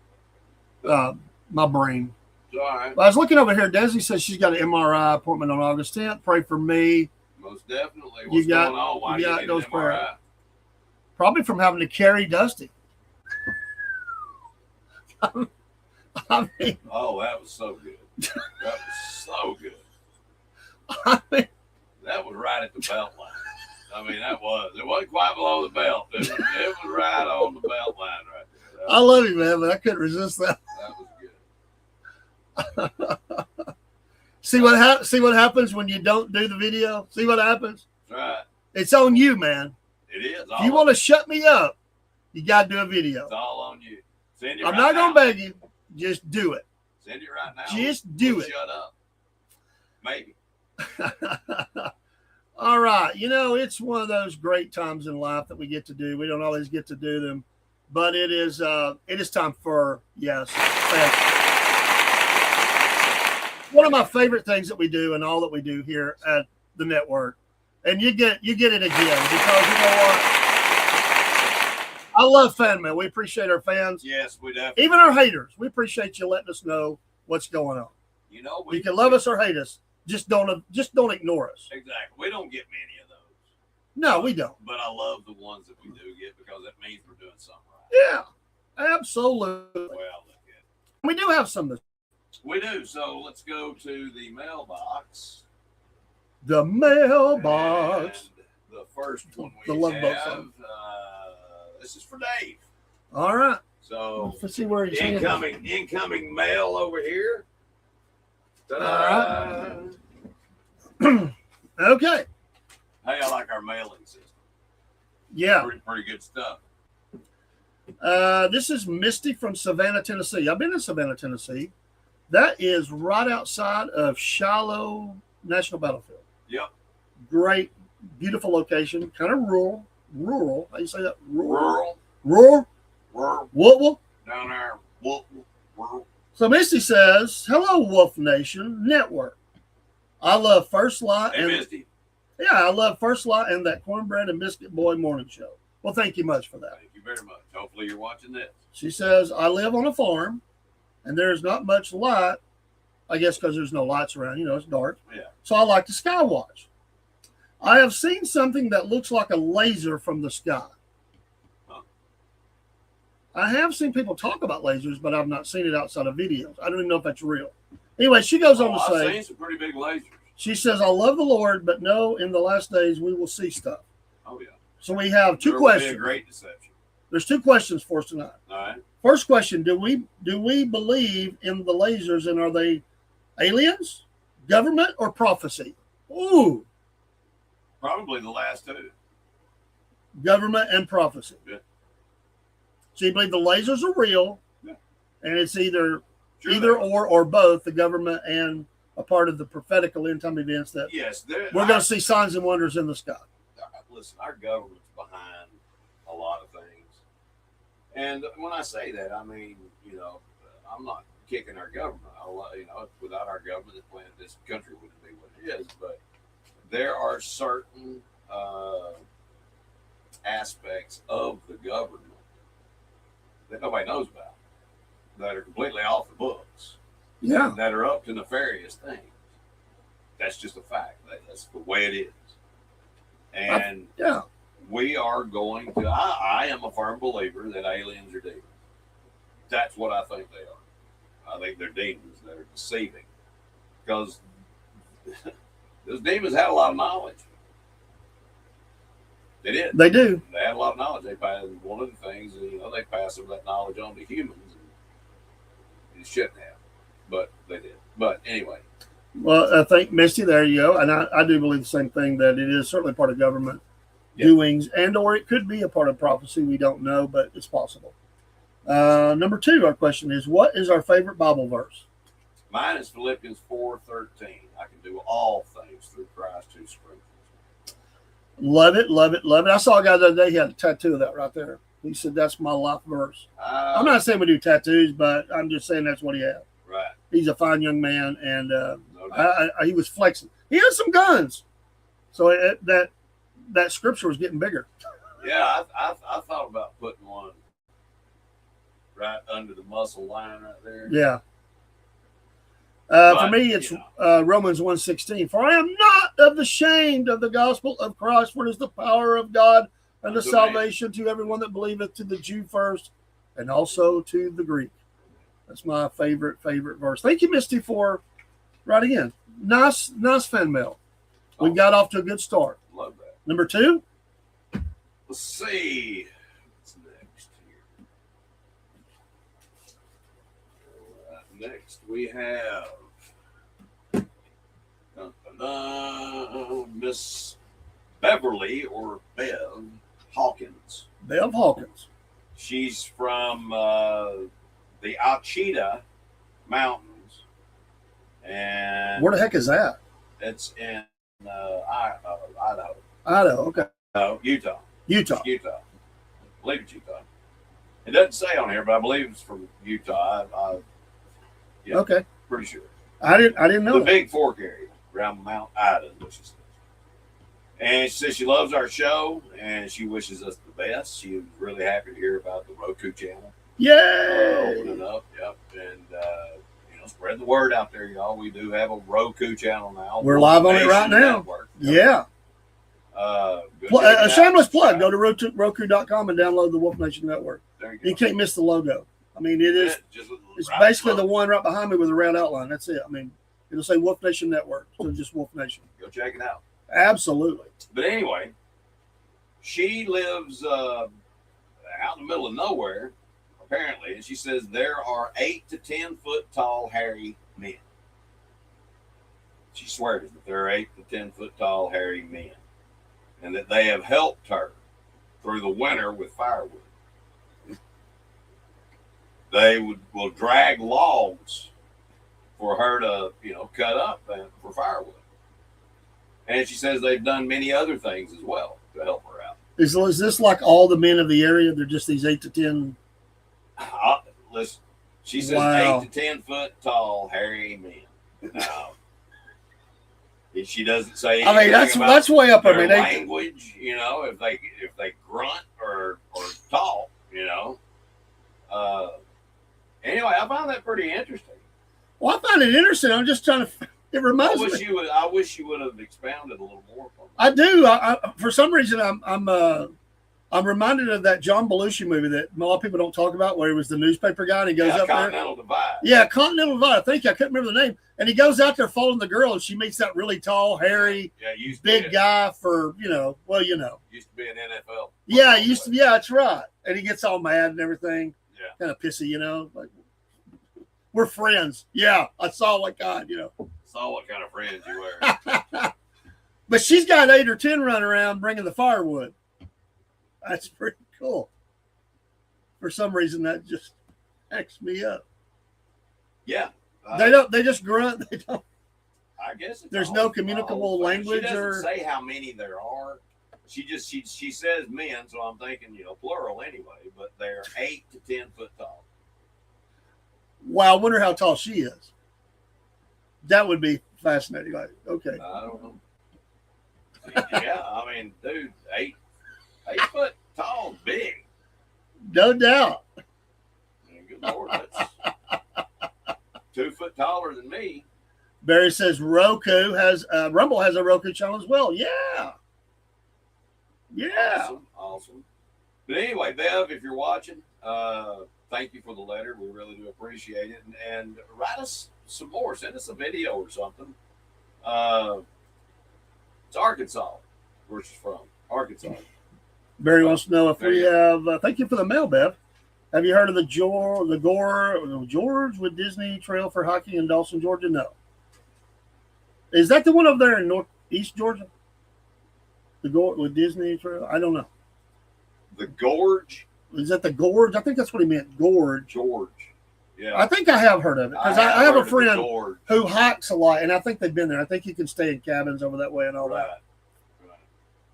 My brain. It's all right. Well, I was looking over here. Desi says she's got an MRI appointment on August 10th. Pray for me. Most definitely. What's going on? Why do you need an MRI? Probably from having to carry Dusty. I mean, oh, that was so good. That was so good. I mean, that was right at the belt line. I mean, it wasn't quite below the belt. It was right on the belt line right there. I love you, man, but I couldn't resist that. That was good. See what happens when you don't do the video? See what happens? That's right. It's on you, man. It is. If you want to shut me up, you got to do a video. It's all on you. Send it I'm right not going to beg you. Just do it. Send it right now. Just do it. Shut up. Maybe. All right. It's one of those great times in life that we get to do. We don't always get to do them, but it is time for, yes, one of my favorite things that we do and all that we do here at the network. And you get it again because you know what? I love fan mail. We appreciate our fans. Yes, we definitely. Even our haters. We appreciate you letting us know what's going on. You can love us or hate us. Just don't ignore us. Exactly. We don't get many of those. No, we don't. But I love the ones that we do get because it means we're doing something right. Yeah, absolutely. Well, look at it. We do have some of this. We do. So let's go to the mailbox. The mailbox. And the first one the we Love Boat have, song. this is for Dave. All right. So let's see where he's incoming mail over here. Ta-da. All right. Okay. Hey, I like our mailing system. Yeah. Pretty good stuff. This is Misty from Savannah, Tennessee. I've been in Savannah, Tennessee. That is right outside of Shiloh National Battlefield. Yep. Great, beautiful location. Kind of rural. How you say that? Rural. Wolfville. Down there. Rural. So Misty says, "Hello, Wolf Nation Network. I love First Light Hey, Misty. Yeah, I love First Light and that Cornbread and Biscuit Boy morning show. Well, thank you much for that. Thank you very much. Hopefully you're watching this. She says, I live on a farm, and there's not much light, I guess because there's no lights around. It's dark. Yeah. So I like to sky watch. I have seen something that looks like a laser from the sky. Huh. I have seen people talk about lasers, but I've not seen it outside of videos. I don't even know if that's real. Anyway, she goes on to say, I've seen some pretty big lasers. She says, I love the Lord, but no, in the last days we will see stuff. Oh, yeah. So we have two There will be questions. a great deception. There's two questions for us tonight. All right. First question, do we believe in the lasers, and are they aliens, government, or prophecy? Ooh. Probably the last two. Government and prophecy. Yeah. So you believe the lasers are real, Yeah. and it's either Sure either they are. or both the government and a part of the prophetical end time events that Yes, we're going to see signs and wonders in the sky. Listen, our government's behind a lot of things. And when I say that, I mean, I'm not kicking our government. Without our government, this country wouldn't be what it is. But there are certain aspects of the government that nobody knows about that are completely off the books. Yeah. That are up to nefarious things. That's just a fact. That's the way it is. And Yeah. we are going to, I am a firm believer that aliens are demons. That's what I think they are. I think they're demons that are deceiving. Because those demons had a lot of knowledge. They did. They do. They had a lot of knowledge. One of the things, they pass some of that knowledge on to humans. And it shouldn't have. But they did. But anyway. Well, I think, Misty, there you go. And I do believe the same thing, that it is certainly part of government doings, and or it could be a part of prophecy. We don't know, but it's possible. Number 2, our question is, what is our favorite Bible verse? Mine is Philippians 4:13. I can do all things through Christ who strengthens me. Love it, love it, love it. I saw a guy the other day, he had a tattoo of that right there. He said, that's my life verse. I'm not saying we do tattoos, but I'm just saying that's what he had. Right. He's a fine young man, and No doubt. he was flexing. He has some guns. So that scripture was getting bigger. Yeah, I thought about putting one right under the muscle line right there. Yeah. But, for me, it's Romans 1:16. For I am not ashamed of the gospel of Christ, for it is the power of God and the salvation to everyone that believeth, to the Jew first, and also to the Greek. That's my favorite verse. Thank you, Misty, for writing in. Nice fan mail. We got off to a good start. Love that. Number 2. Let's see. What's next here? Next, we have Miss Beverly, or Bev Hawkins. Bev Hawkins. She's from the Ouachita Mountains, and Where the heck is that? it's in Idaho. Idaho. Okay. No, Utah. Utah. Utah. I believe it's Utah. It doesn't say on here, but I believe it's from Utah. Yeah, Okay. pretty sure. I didn't know The that. Big Fork area around Mount Ida, which she says. And she says she loves our show and she wishes us the best. She was really happy to hear about the Roku channel. Yay! Opening up, yep. And spread the word out there, y'all. We do have a Roku channel now. We're live on it right Nation now. Network. Yeah. Go check A it shameless out. plug. Go to Roku.com and download the Wolf Nation Network. There you go. You can't miss the logo. I mean, it is. It's right basically below. the one right behind me with a round outline. That's it. I mean, it'll say Wolf Nation Network. So just Wolf Nation. Go check it out. Absolutely. But anyway, she lives out in the middle of nowhere, apparently, and she says there are 8 to 10 foot tall hairy men. She swears that there are 8 to 10 foot tall hairy men, and that they have helped her through the winter with firewood. They will drag logs for her to, cut up for firewood. And she says they've done many other things as well to help her out. Is this like all the men of the area? They're just these 8 to 10. Listen, she says Wow. 8 to 10 foot tall hairy men. Now, she doesn't say. I mean, anything about that's way up. I their mean, language, if they grunt or talk, Anyway, I found that pretty interesting. well, I find it interesting. I'm just trying to. It reminds me. I wish you would have expounded a little more. I do. I for some reason, I'm reminded of that John Belushi movie that a lot of people don't talk about, where he was the newspaper guy and he goes up there. Continental Divide. Yeah, Continental Divide. Thank you. I couldn't remember the name. And he goes out there following the girl, and she meets that really tall, hairy, big guy for Used to be an NFL. Yeah, he used to. Yeah, that's right. And he gets all mad and everything. Yeah. Kind of pissy, like we're friends. Yeah, I saw what kind. Saw what kind of friends you were. But she's got 8 or 10 running around bringing the firewood. That's pretty cool. For some reason, that just cracks me up. Yeah. They just grunt. They don't. I guess There's no communicable language. She doesn't or say how many there are. She says men, so I'm thinking, plural anyway, but they're 8 to 10 foot tall. Wow, I wonder how tall she is. That would be fascinating. Like, okay. I don't know. Yeah, I mean, dude, 8 foot tall, big. No doubt. Good Lord, that's 2 foot taller than me. Barry says Rumble has a Roku channel as well. Yeah. Yeah. Awesome. But anyway, Bev, if you're watching, thank you for the letter. We really do appreciate it. And write us some more. Send us a video or something. It's Arkansas, where she's from. Arkansas. Barry wants to know if we have. Thank you for the mail, Bev. Have you heard of the George with Disney Trail for hiking in Dawson, Georgia? No. Is that the one over there in northeast Georgia? The Gorge with Disney Trail? I don't know. The Gorge? Is that the Gorge? I think that's what he meant. Gorge. George. Yeah. I think I have heard of it because I have a friend who who hikes a lot, and I think they've been there. I think you can stay in cabins over that way and all that. Right.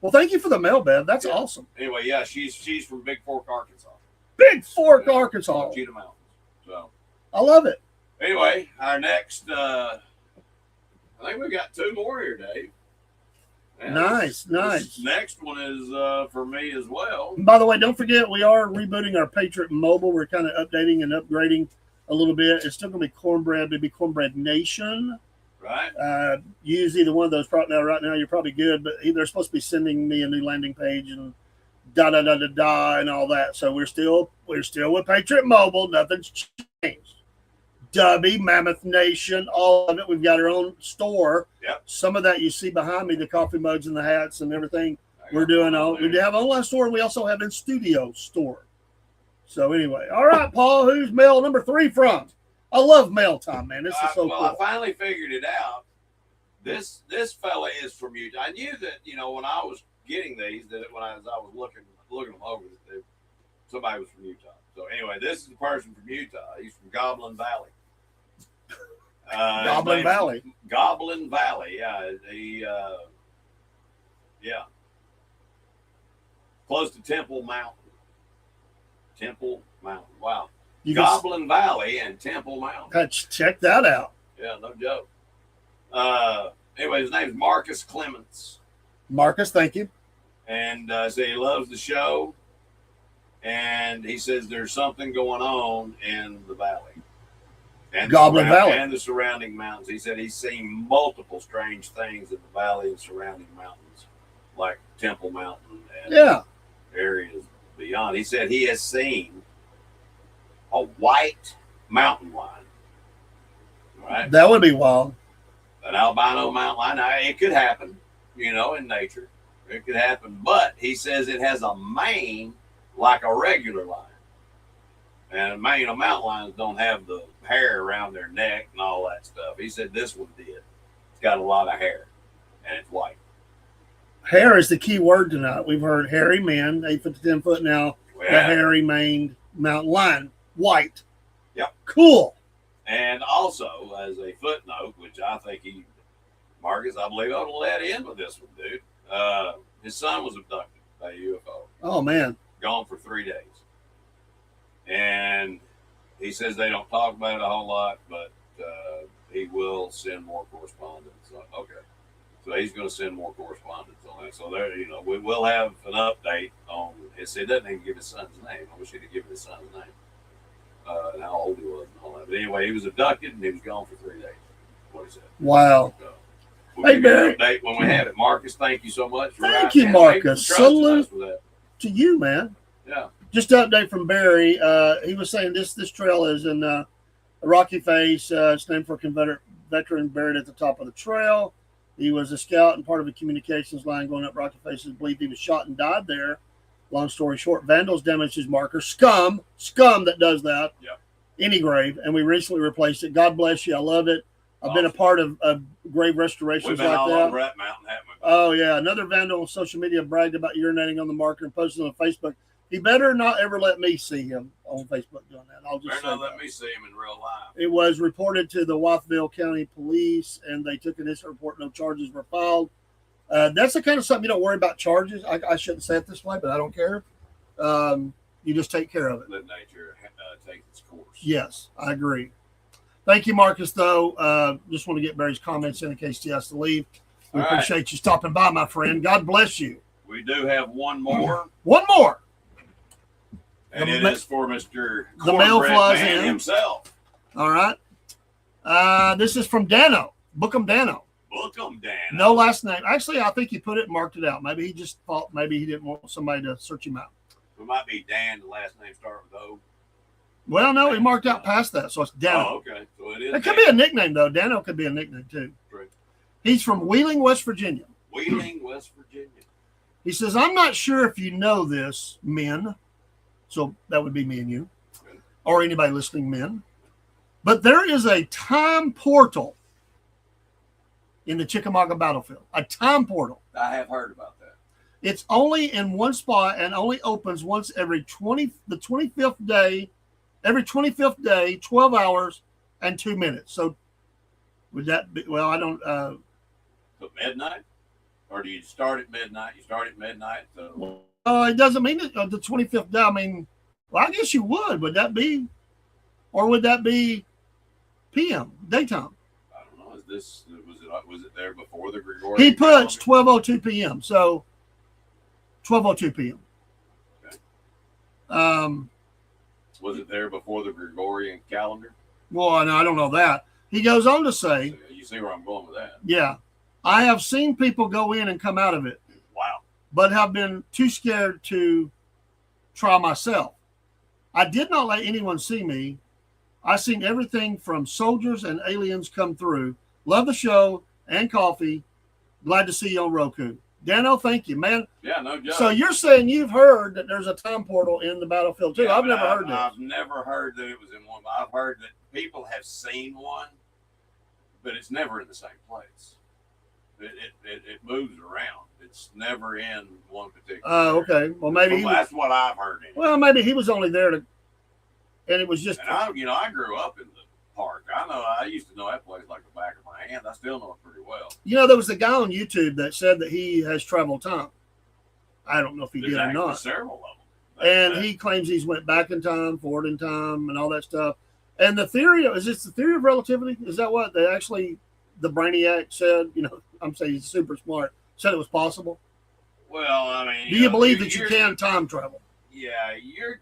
Well, thank you for the mail, Bev. That's awesome. Anyway, yeah, she's from Big Fork, Arkansas. Big Fork, Arkansas. Cheetah Mountains. So I love it. anyway, our next I think we got 2 more here, Dave. And Nice. this next one is for me as well. By the way, don't forget we are rebooting our Patriot Mobile. We're kind of updating and upgrading a little bit. It's still going to be Cornbread, maybe Cornbread Nation. Right. Use either one of those right now. You're probably good, but they're supposed to be sending me a new landing page and and all that. So we're still with Patriot Mobile. Nothing's changed. Dubby, Mammoth Nation, all of it. We've got our own store. Yep. Some of that you see behind me, the coffee mugs and the hats and everything. We're doing all. We have online store and we also have in studio store. So anyway, all right, Paul. Who's mail number 3 from? I love mail time, man. This is so cool. I finally figured it out. This fella is from Utah. I knew that when I was getting these, that when I was looking them over, that somebody was from Utah. So anyway, this is a person from Utah. He's from Goblin Valley. Goblin Valley. Goblin Valley. Yeah. Close to Temple Mountain. Wow. Goblin Valley and Temple Mountain. Check that out. Yeah, no joke. Anyway, his name is Marcus Clements. Marcus, thank you. And so he loves the show. And he says there's something going on in the valley. And Goblin Valley. And the surrounding mountains. He said he's seen multiple strange things in the valley and surrounding mountains, like Temple Mountain and areas beyond. He said he has seen a white mountain lion. Right? That would be wild. An albino mountain lion. Now, it could happen, in nature. It could happen. But he says it has a mane like a regular lion. And mountain lions don't have the hair around their neck and all that stuff. He said this one did. It's got a lot of hair, and it's white. Hair is the key word tonight. We've heard hairy man, 8 foot to 10 foot now. The hairy maned mountain lion, white. Yep. Cool. And also, as a footnote, which I think Marcus, I believe I'll let in with this one, dude. His son was abducted by a UFO. Oh, man. Gone for 3 days. And he says they don't talk about it a whole lot, but he will send more correspondence. Okay. So he's going to send more correspondence on that. So there, we will have an update on it. It doesn't even give his son's name. I wish he'd have given his son's name. And how old he was and all that. But anyway, he was abducted and he was gone for 3 days. What he said. Wow. So, we'll give you an update when we have it. Marcus, thank you so much. Thank you, Marcus. Salute to you, man. Yeah. Just an update from Barry. He was saying this trail is in a rocky face. It's named for a Confederate veteran buried at the top of the trail. He was a scout and part of a communications line going up rocky faces. Believed he was shot and died there. Long story short, vandals damaged his marker. Scum that does that. Yep. Any grave. And we recently replaced it. God bless you. I love it. I've been a part of grave restorations We've been like all that. over that mountain, haven't we, Oh yeah, another vandal on social media bragged about urinating on the marker and posted on Facebook. He better not ever let me see him on Facebook doing that. I'll just Better say not let that. me see him in real life. It was reported to the Wathville County Police, and they took an incident report. No charges were filed. That's the kind of something you don't worry about charges. I shouldn't say it this way, but I don't care. You just take care of it. Let nature take its course. Yes, I agree. Thank you, Marcus, though. Just want to get Barry's comments in case he has to leave. We All appreciate right. you stopping by, my friend. God bless you. We do have one more, One more. and The it ma- is for Mr. the mail Cornbread flies Man in. himself. All right. This is from Dano. Bookham Dano. Book 'em, Dan. No last name. Actually, I think he put it and marked it out. Maybe he just thought maybe he didn't want somebody to search him out. It might be Dan. The last name start with O. Well, no, he marked out past that, so it's Dano. Oh, okay. So it is. It could Dan. be a nickname, though. Dano could be a nickname, too. True. He's from Wheeling, West Virginia. Wheeling, West Virginia. He says, I'm not sure if you know this, men. So that would be me and you, or anybody listening, men. But there is a time portal in the Chickamauga battlefield. A time portal. I have heard about that. It's only in one spot and only opens once every 25th day, every 25th day, 12 hours and 2 minutes. So would that be, well, I don't, So midnight? Or do you start at midnight? You start at midnight. So it doesn't mean that, the 25th day. I mean, well, I guess you would. Would that be, or would that be PM, daytime? I don't know. Was it there before the Gregorian? He puts calendar? 12:02 p.m. So 12:02 p.m. Okay. Was it there before the Gregorian calendar? Well, I don't know that. He goes on to say, So you see where I'm going with that? yeah, I have seen people go in and come out of it, Wow. but have been too scared to try myself. I did not let anyone see me. I seen everything from soldiers and aliens come through. Love the show and coffee. Glad to see you on Roku. Dano, thank you, man. Yeah, no joke. So you're saying you've heard that there's a time portal in the battlefield too? Yeah, I've but never heard that. I've never heard that it was in one. I've heard that people have seen one, but it's never in the same place. It moves around. It's never in one particular. Oh, okay. Well, maybe he was, that's what I've heard. Anyway. well, maybe he was only there to, and it was just. And I grew up in the park. I used to know that place like the back of my hand. I still know it pretty well. There was a guy on YouTube that said that he has traveled time. I don't know if he There's did or actually not. several of them. And he claims he's went back in time, forward in time, and all that stuff. And the theory is this the theory of relativity? Is that what they actually the Brainiac said? I'm saying he's super smart. Said it was possible. Well, I mean, Do you believe that you can time travel? Yeah,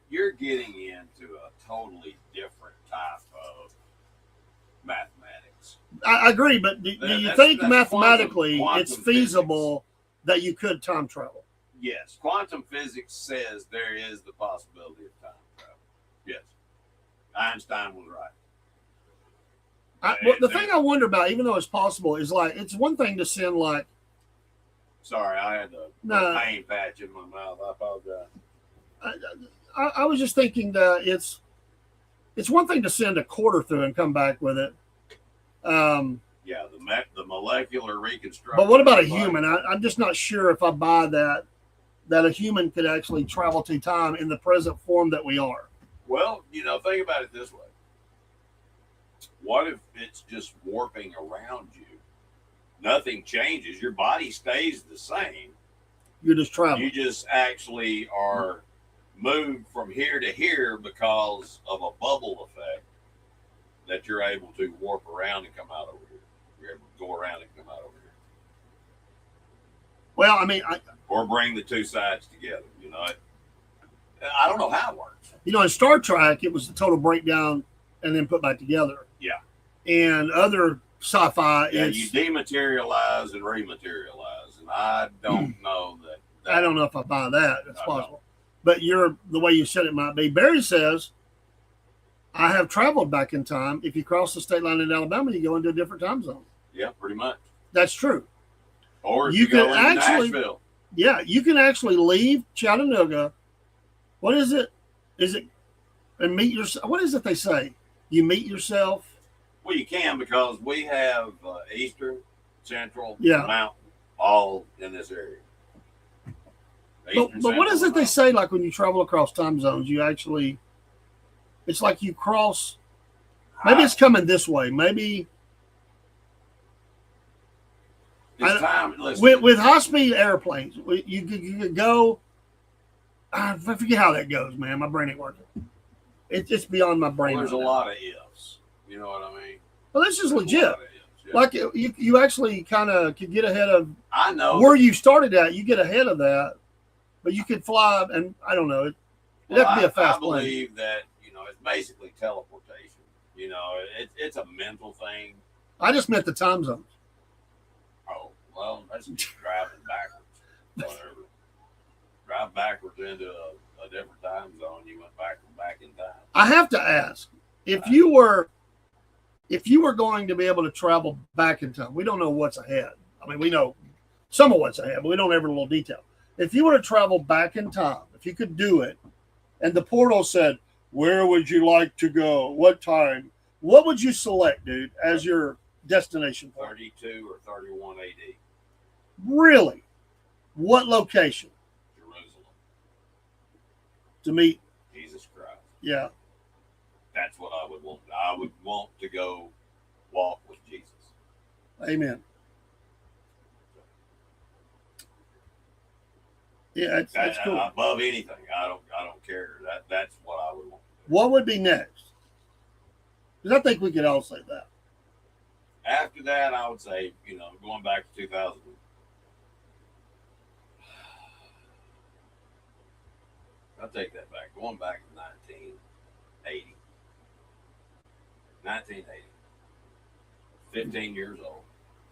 you're getting into a totally different type of mathematics. I agree, but do you think mathematically quantum it's feasible that you could time travel? Yes, quantum physics says there is the possibility of time travel. Yes, Einstein was right. The thing I wonder about, even though it's possible, is like it's one thing to send like. Sorry, I had a pain patch in my mouth. I apologize. I was just thinking that it's one thing to send a quarter through and come back with it. Yeah, the molecular reconstruction. But what about a human? I'm just not sure if I buy that a human could actually travel through time in the present form that we are. Well, think about it this way. What if it's just warping around you? Nothing changes. Your body stays the same. You're just traveling. You just actually are moved from here to here because of a bubble effect that you're able to warp around and come out over here. You're able to go around and come out over here. Well, I mean, or bring the two sides together. I don't know how it works. In Star Trek, it was a total breakdown and then put back together. Yeah. And other sci-fi, you dematerialize and rematerialize, and I don't know that. I don't know if I buy that. It's possible. But the way you said it might be. Barry says, I have traveled back in time. If you cross the state line in Alabama, you go into a different time zone. Yeah, pretty much. That's true. Or if you go into Nashville. Yeah, you can actually leave Chattanooga. What is it? And meet yourself? What is it they say? You meet yourself? Well, you can because we have Eastern, Central, Yeah. Mountain, all in this area. But what is it they say, like when you travel across time zones, you actually, it's like you cross, maybe it's coming this way. Maybe. With high-speed airplanes, you could go, I forget how that goes, man. My brain ain't working. It's beyond my brain. Well, there's a lot of ifs. You know what I mean? Well, this is legit. Yeah. Like you actually kind of could get ahead of. I know where you started at. You get ahead of that, but you could fly, and I don't know. It'd have to be a fast plane. I believe that it's basically teleportation. It's a mental thing. I just meant the time zones. Oh well, that's driving backwards. Whatever. Drive backwards into a different time zone. You went back in time. I have to ask, if you were going to be able to travel back in time, we don't know what's ahead. I mean, we know some of what's ahead, but we don't have a little detail. If you were to travel back in time, if you could do it, and the portal said, where would you like to go? What time? What would you select, dude, as your destination point? 32 or 31 AD. Really? What location? Jerusalem. To meet Jesus Christ. Yeah. That's what I would want. I would want to go walk with Jesus. Amen. Yeah, that's cool. Above anything, I don't care. That's what I would want. What would be next? Because I think we could all say that. After that, I would say, going back to 2000. I'll take that back. Going back to 1980. 1980. 15 years old.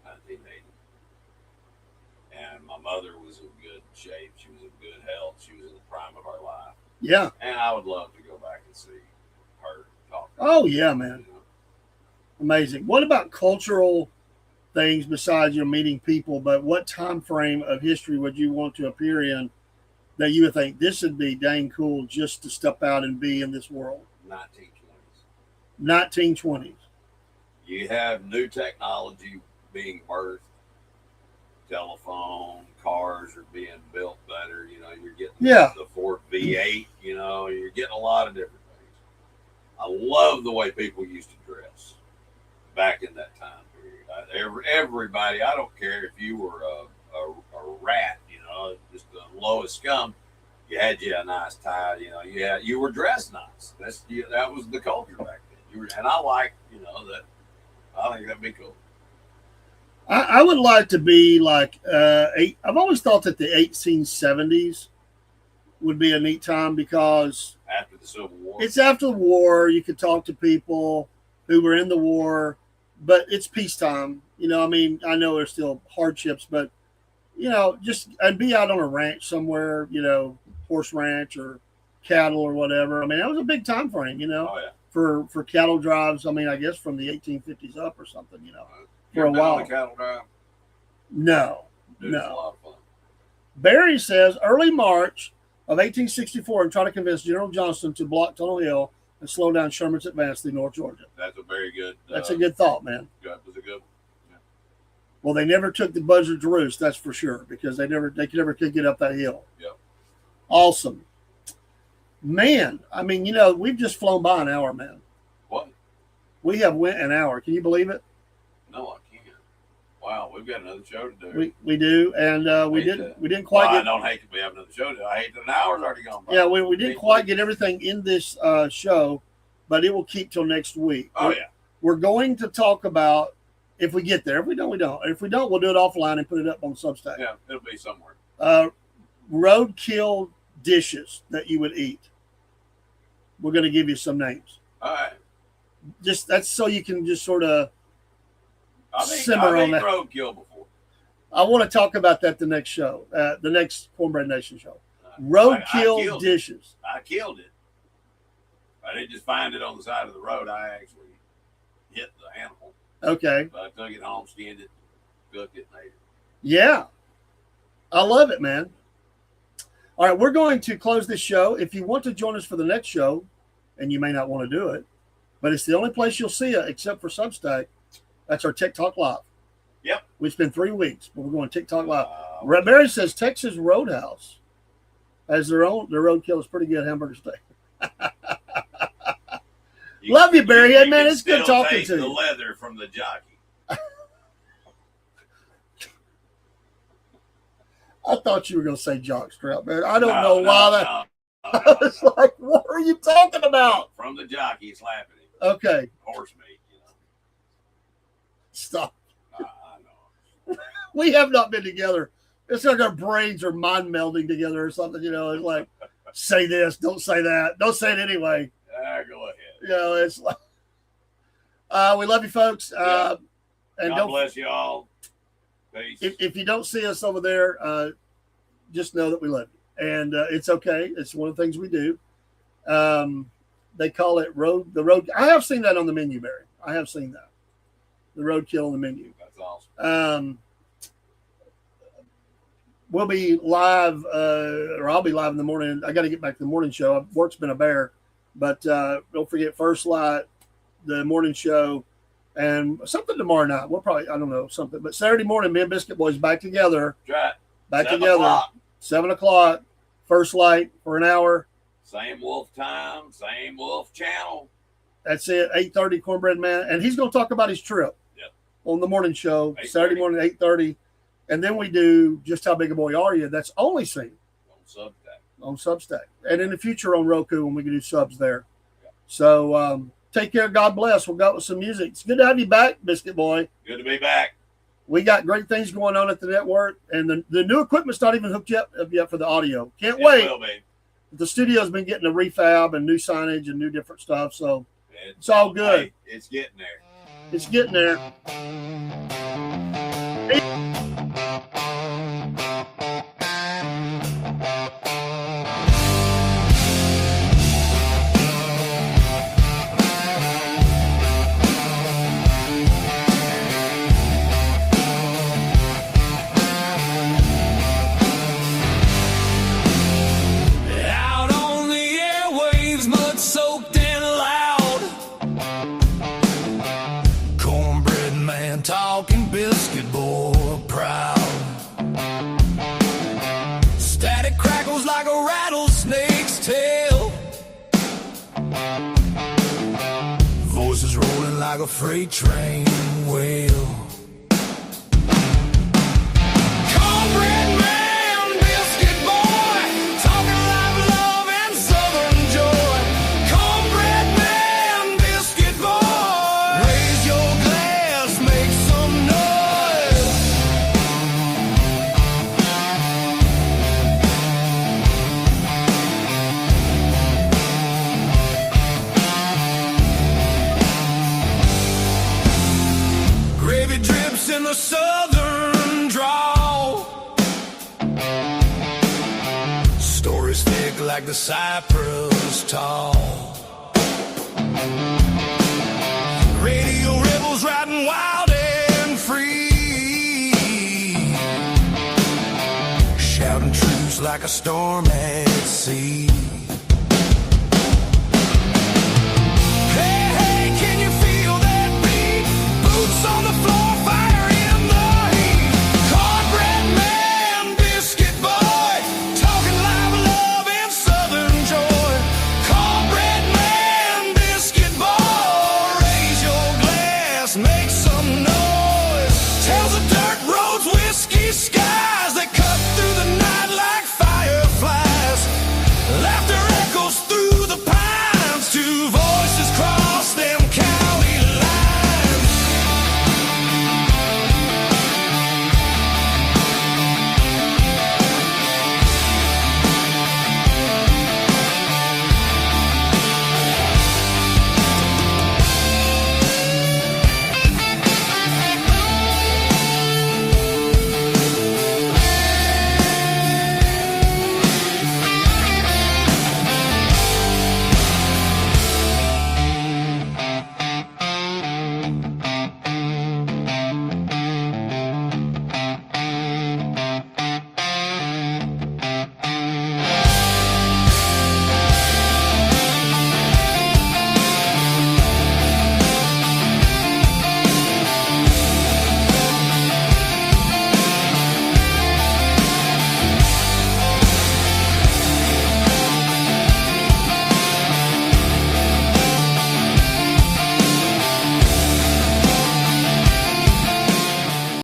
1980. And my mother was in good shape. She was in good health. She was in the prime of her life. Yeah. And I would love to go back and see her talk. Oh, yeah, man. Amazing. What about cultural things besides meeting people? But what time frame of history would you want to appear in that you would think this would be dang cool just to step out and be in this world? 1920s. 1920s. You have new technology being birthed. Telephone, cars are being built better. You're getting the Ford V8. You're getting a lot of different things. I love the way people used to dress back in that time period. Everybody, I don't care if you were a rat, just the lowest scum. You had a nice tie. You were dressed nice. That was the culture back then. And I like that. I think that'd be cool. I would like to be like I've always thought that the 1870s would be a neat time because after the Civil War, it's after the war. You could talk to people who were in the war, but it's peacetime. I know there's still hardships, but I'd be out on a ranch somewhere, horse ranch or cattle or whatever. That was a big time frame, Oh, yeah. for cattle drives. I guess from the 1850s up or something, For a while. On the cattle drive? No. Dude, it's a lot of fun. Barry says early March of 1864, I'm trying to convince General Johnston to block Tunnel Hill and slow down Sherman's advance through North Georgia. That's a very good. That's a good thought, man. That was a good one. Yeah. Well, they never took the buzzard to roost, that's for sure, because they could never get up that hill. Yep. Awesome. Man, we've just flown by an hour, man. What? We have went an hour. Can you believe it? No, I can't. Wow, we've got another show to do. We do, and we didn't quite. I don't hate that we have another show to do. I hate that an hour's already gone by. Yeah, we didn't quite get everything in this show, but it will keep till next week. Oh yeah. We're going to talk about if we get there. If we don't, we don't. If we don't, we'll do it offline and put it up on Substack. Yeah, it'll be somewhere. Roadkill dishes that you would eat. We're going to give you some names. All right. Just that's so you can just sort of simmer I've on that. Roadkill before. I want to talk about that the next show, the next Cornbread Nation show. Roadkill dishes. I killed it. I didn't just find it on the side of the road. I actually hit the animal. Okay. But I took it home, skinned it, cooked it, and ate it. Yeah. I love it, man. All right, we're going to close this show. If you want to join us for the next show, and you may not want to do it, but it's the only place you'll see it except for Substack, that's our Tech Talk Live. Yep. We spend 3 weeks, but we're going TikTok Live. Wow. Barry says Texas Roadhouse has their roadkill is pretty good hamburger steak. Love you, Barry. Hey, man, it's good talking taste to the you. leather from the jockey. I thought you were going to say jockstrap, man. I don't know why that. No, I was like, what are you talking about? From the jockey slapping him. Okay, Horse meat, you know. stop. I know. We have not been together. It's like our brains are mind melding together or something. You know, it's like, say this, don't say that, don't say it anyway. Go ahead. You know, it's like, we love you, folks. Yeah. And God bless you all. Peace. if you don't see us over there, just know that we love you, and it's okay. It's one of the things we do. They call it the road. I have seen that on the menu, Barry. I have seen that, the roadkill on the menu. That's awesome. We'll be live, or I'll be live in the morning. I got to get back to the morning show. Work's been a bear, but don't forget First Light, the morning show, and something tomorrow night. We'll probably, I don't know, something. But Saturday morning, me and Biscuit Boys back together. That's right. Back 7 together. o'clock. 7 o'clock, First Light for an hour. Same Wolf time, same Wolf channel. That's it. 8:30, Cornbread Man, and he's going to talk about his trip. Yep. On the morning show, 8:30. Saturday morning, 8:30, and then we do Just How Big a Boy Are You? That's only seen On Substack. on Substack, and in the future on Roku when we can do subs there. Yep. So take care. God bless. We'll go with some music. It's good to have you back, Biscuit Boy. Good to be back. We got great things going on at the network, and the new equipment's not even hooked yet for the audio. Can't It wait. will be. The studio's been getting a refab and new signage and new different stuff, so it's all good. Hey, it's getting there. It's getting there. Out on the airwaves, mud soaked and loud. Cornbread man talking, biscuit boy proud. Static crackles like a rattlesnake's tail. Voices rolling like a freight train wheel. Cornbread man, biscuit boy, talking live love and southern joy. Cornbread man, biscuit boy, raise your glass, make some noise. Gravy drips in the southern drawl. Stories thick like the cypress tall. Radio rebels riding wild and free, shouting truths like a storm at sea. Hey, hey, can you feel that beat? Boots on the floor, fire in the heat. Cornbread man, biscuit boy, talking live love and southern joy. Cornbread man, biscuit boy, raise your glass, make some noise.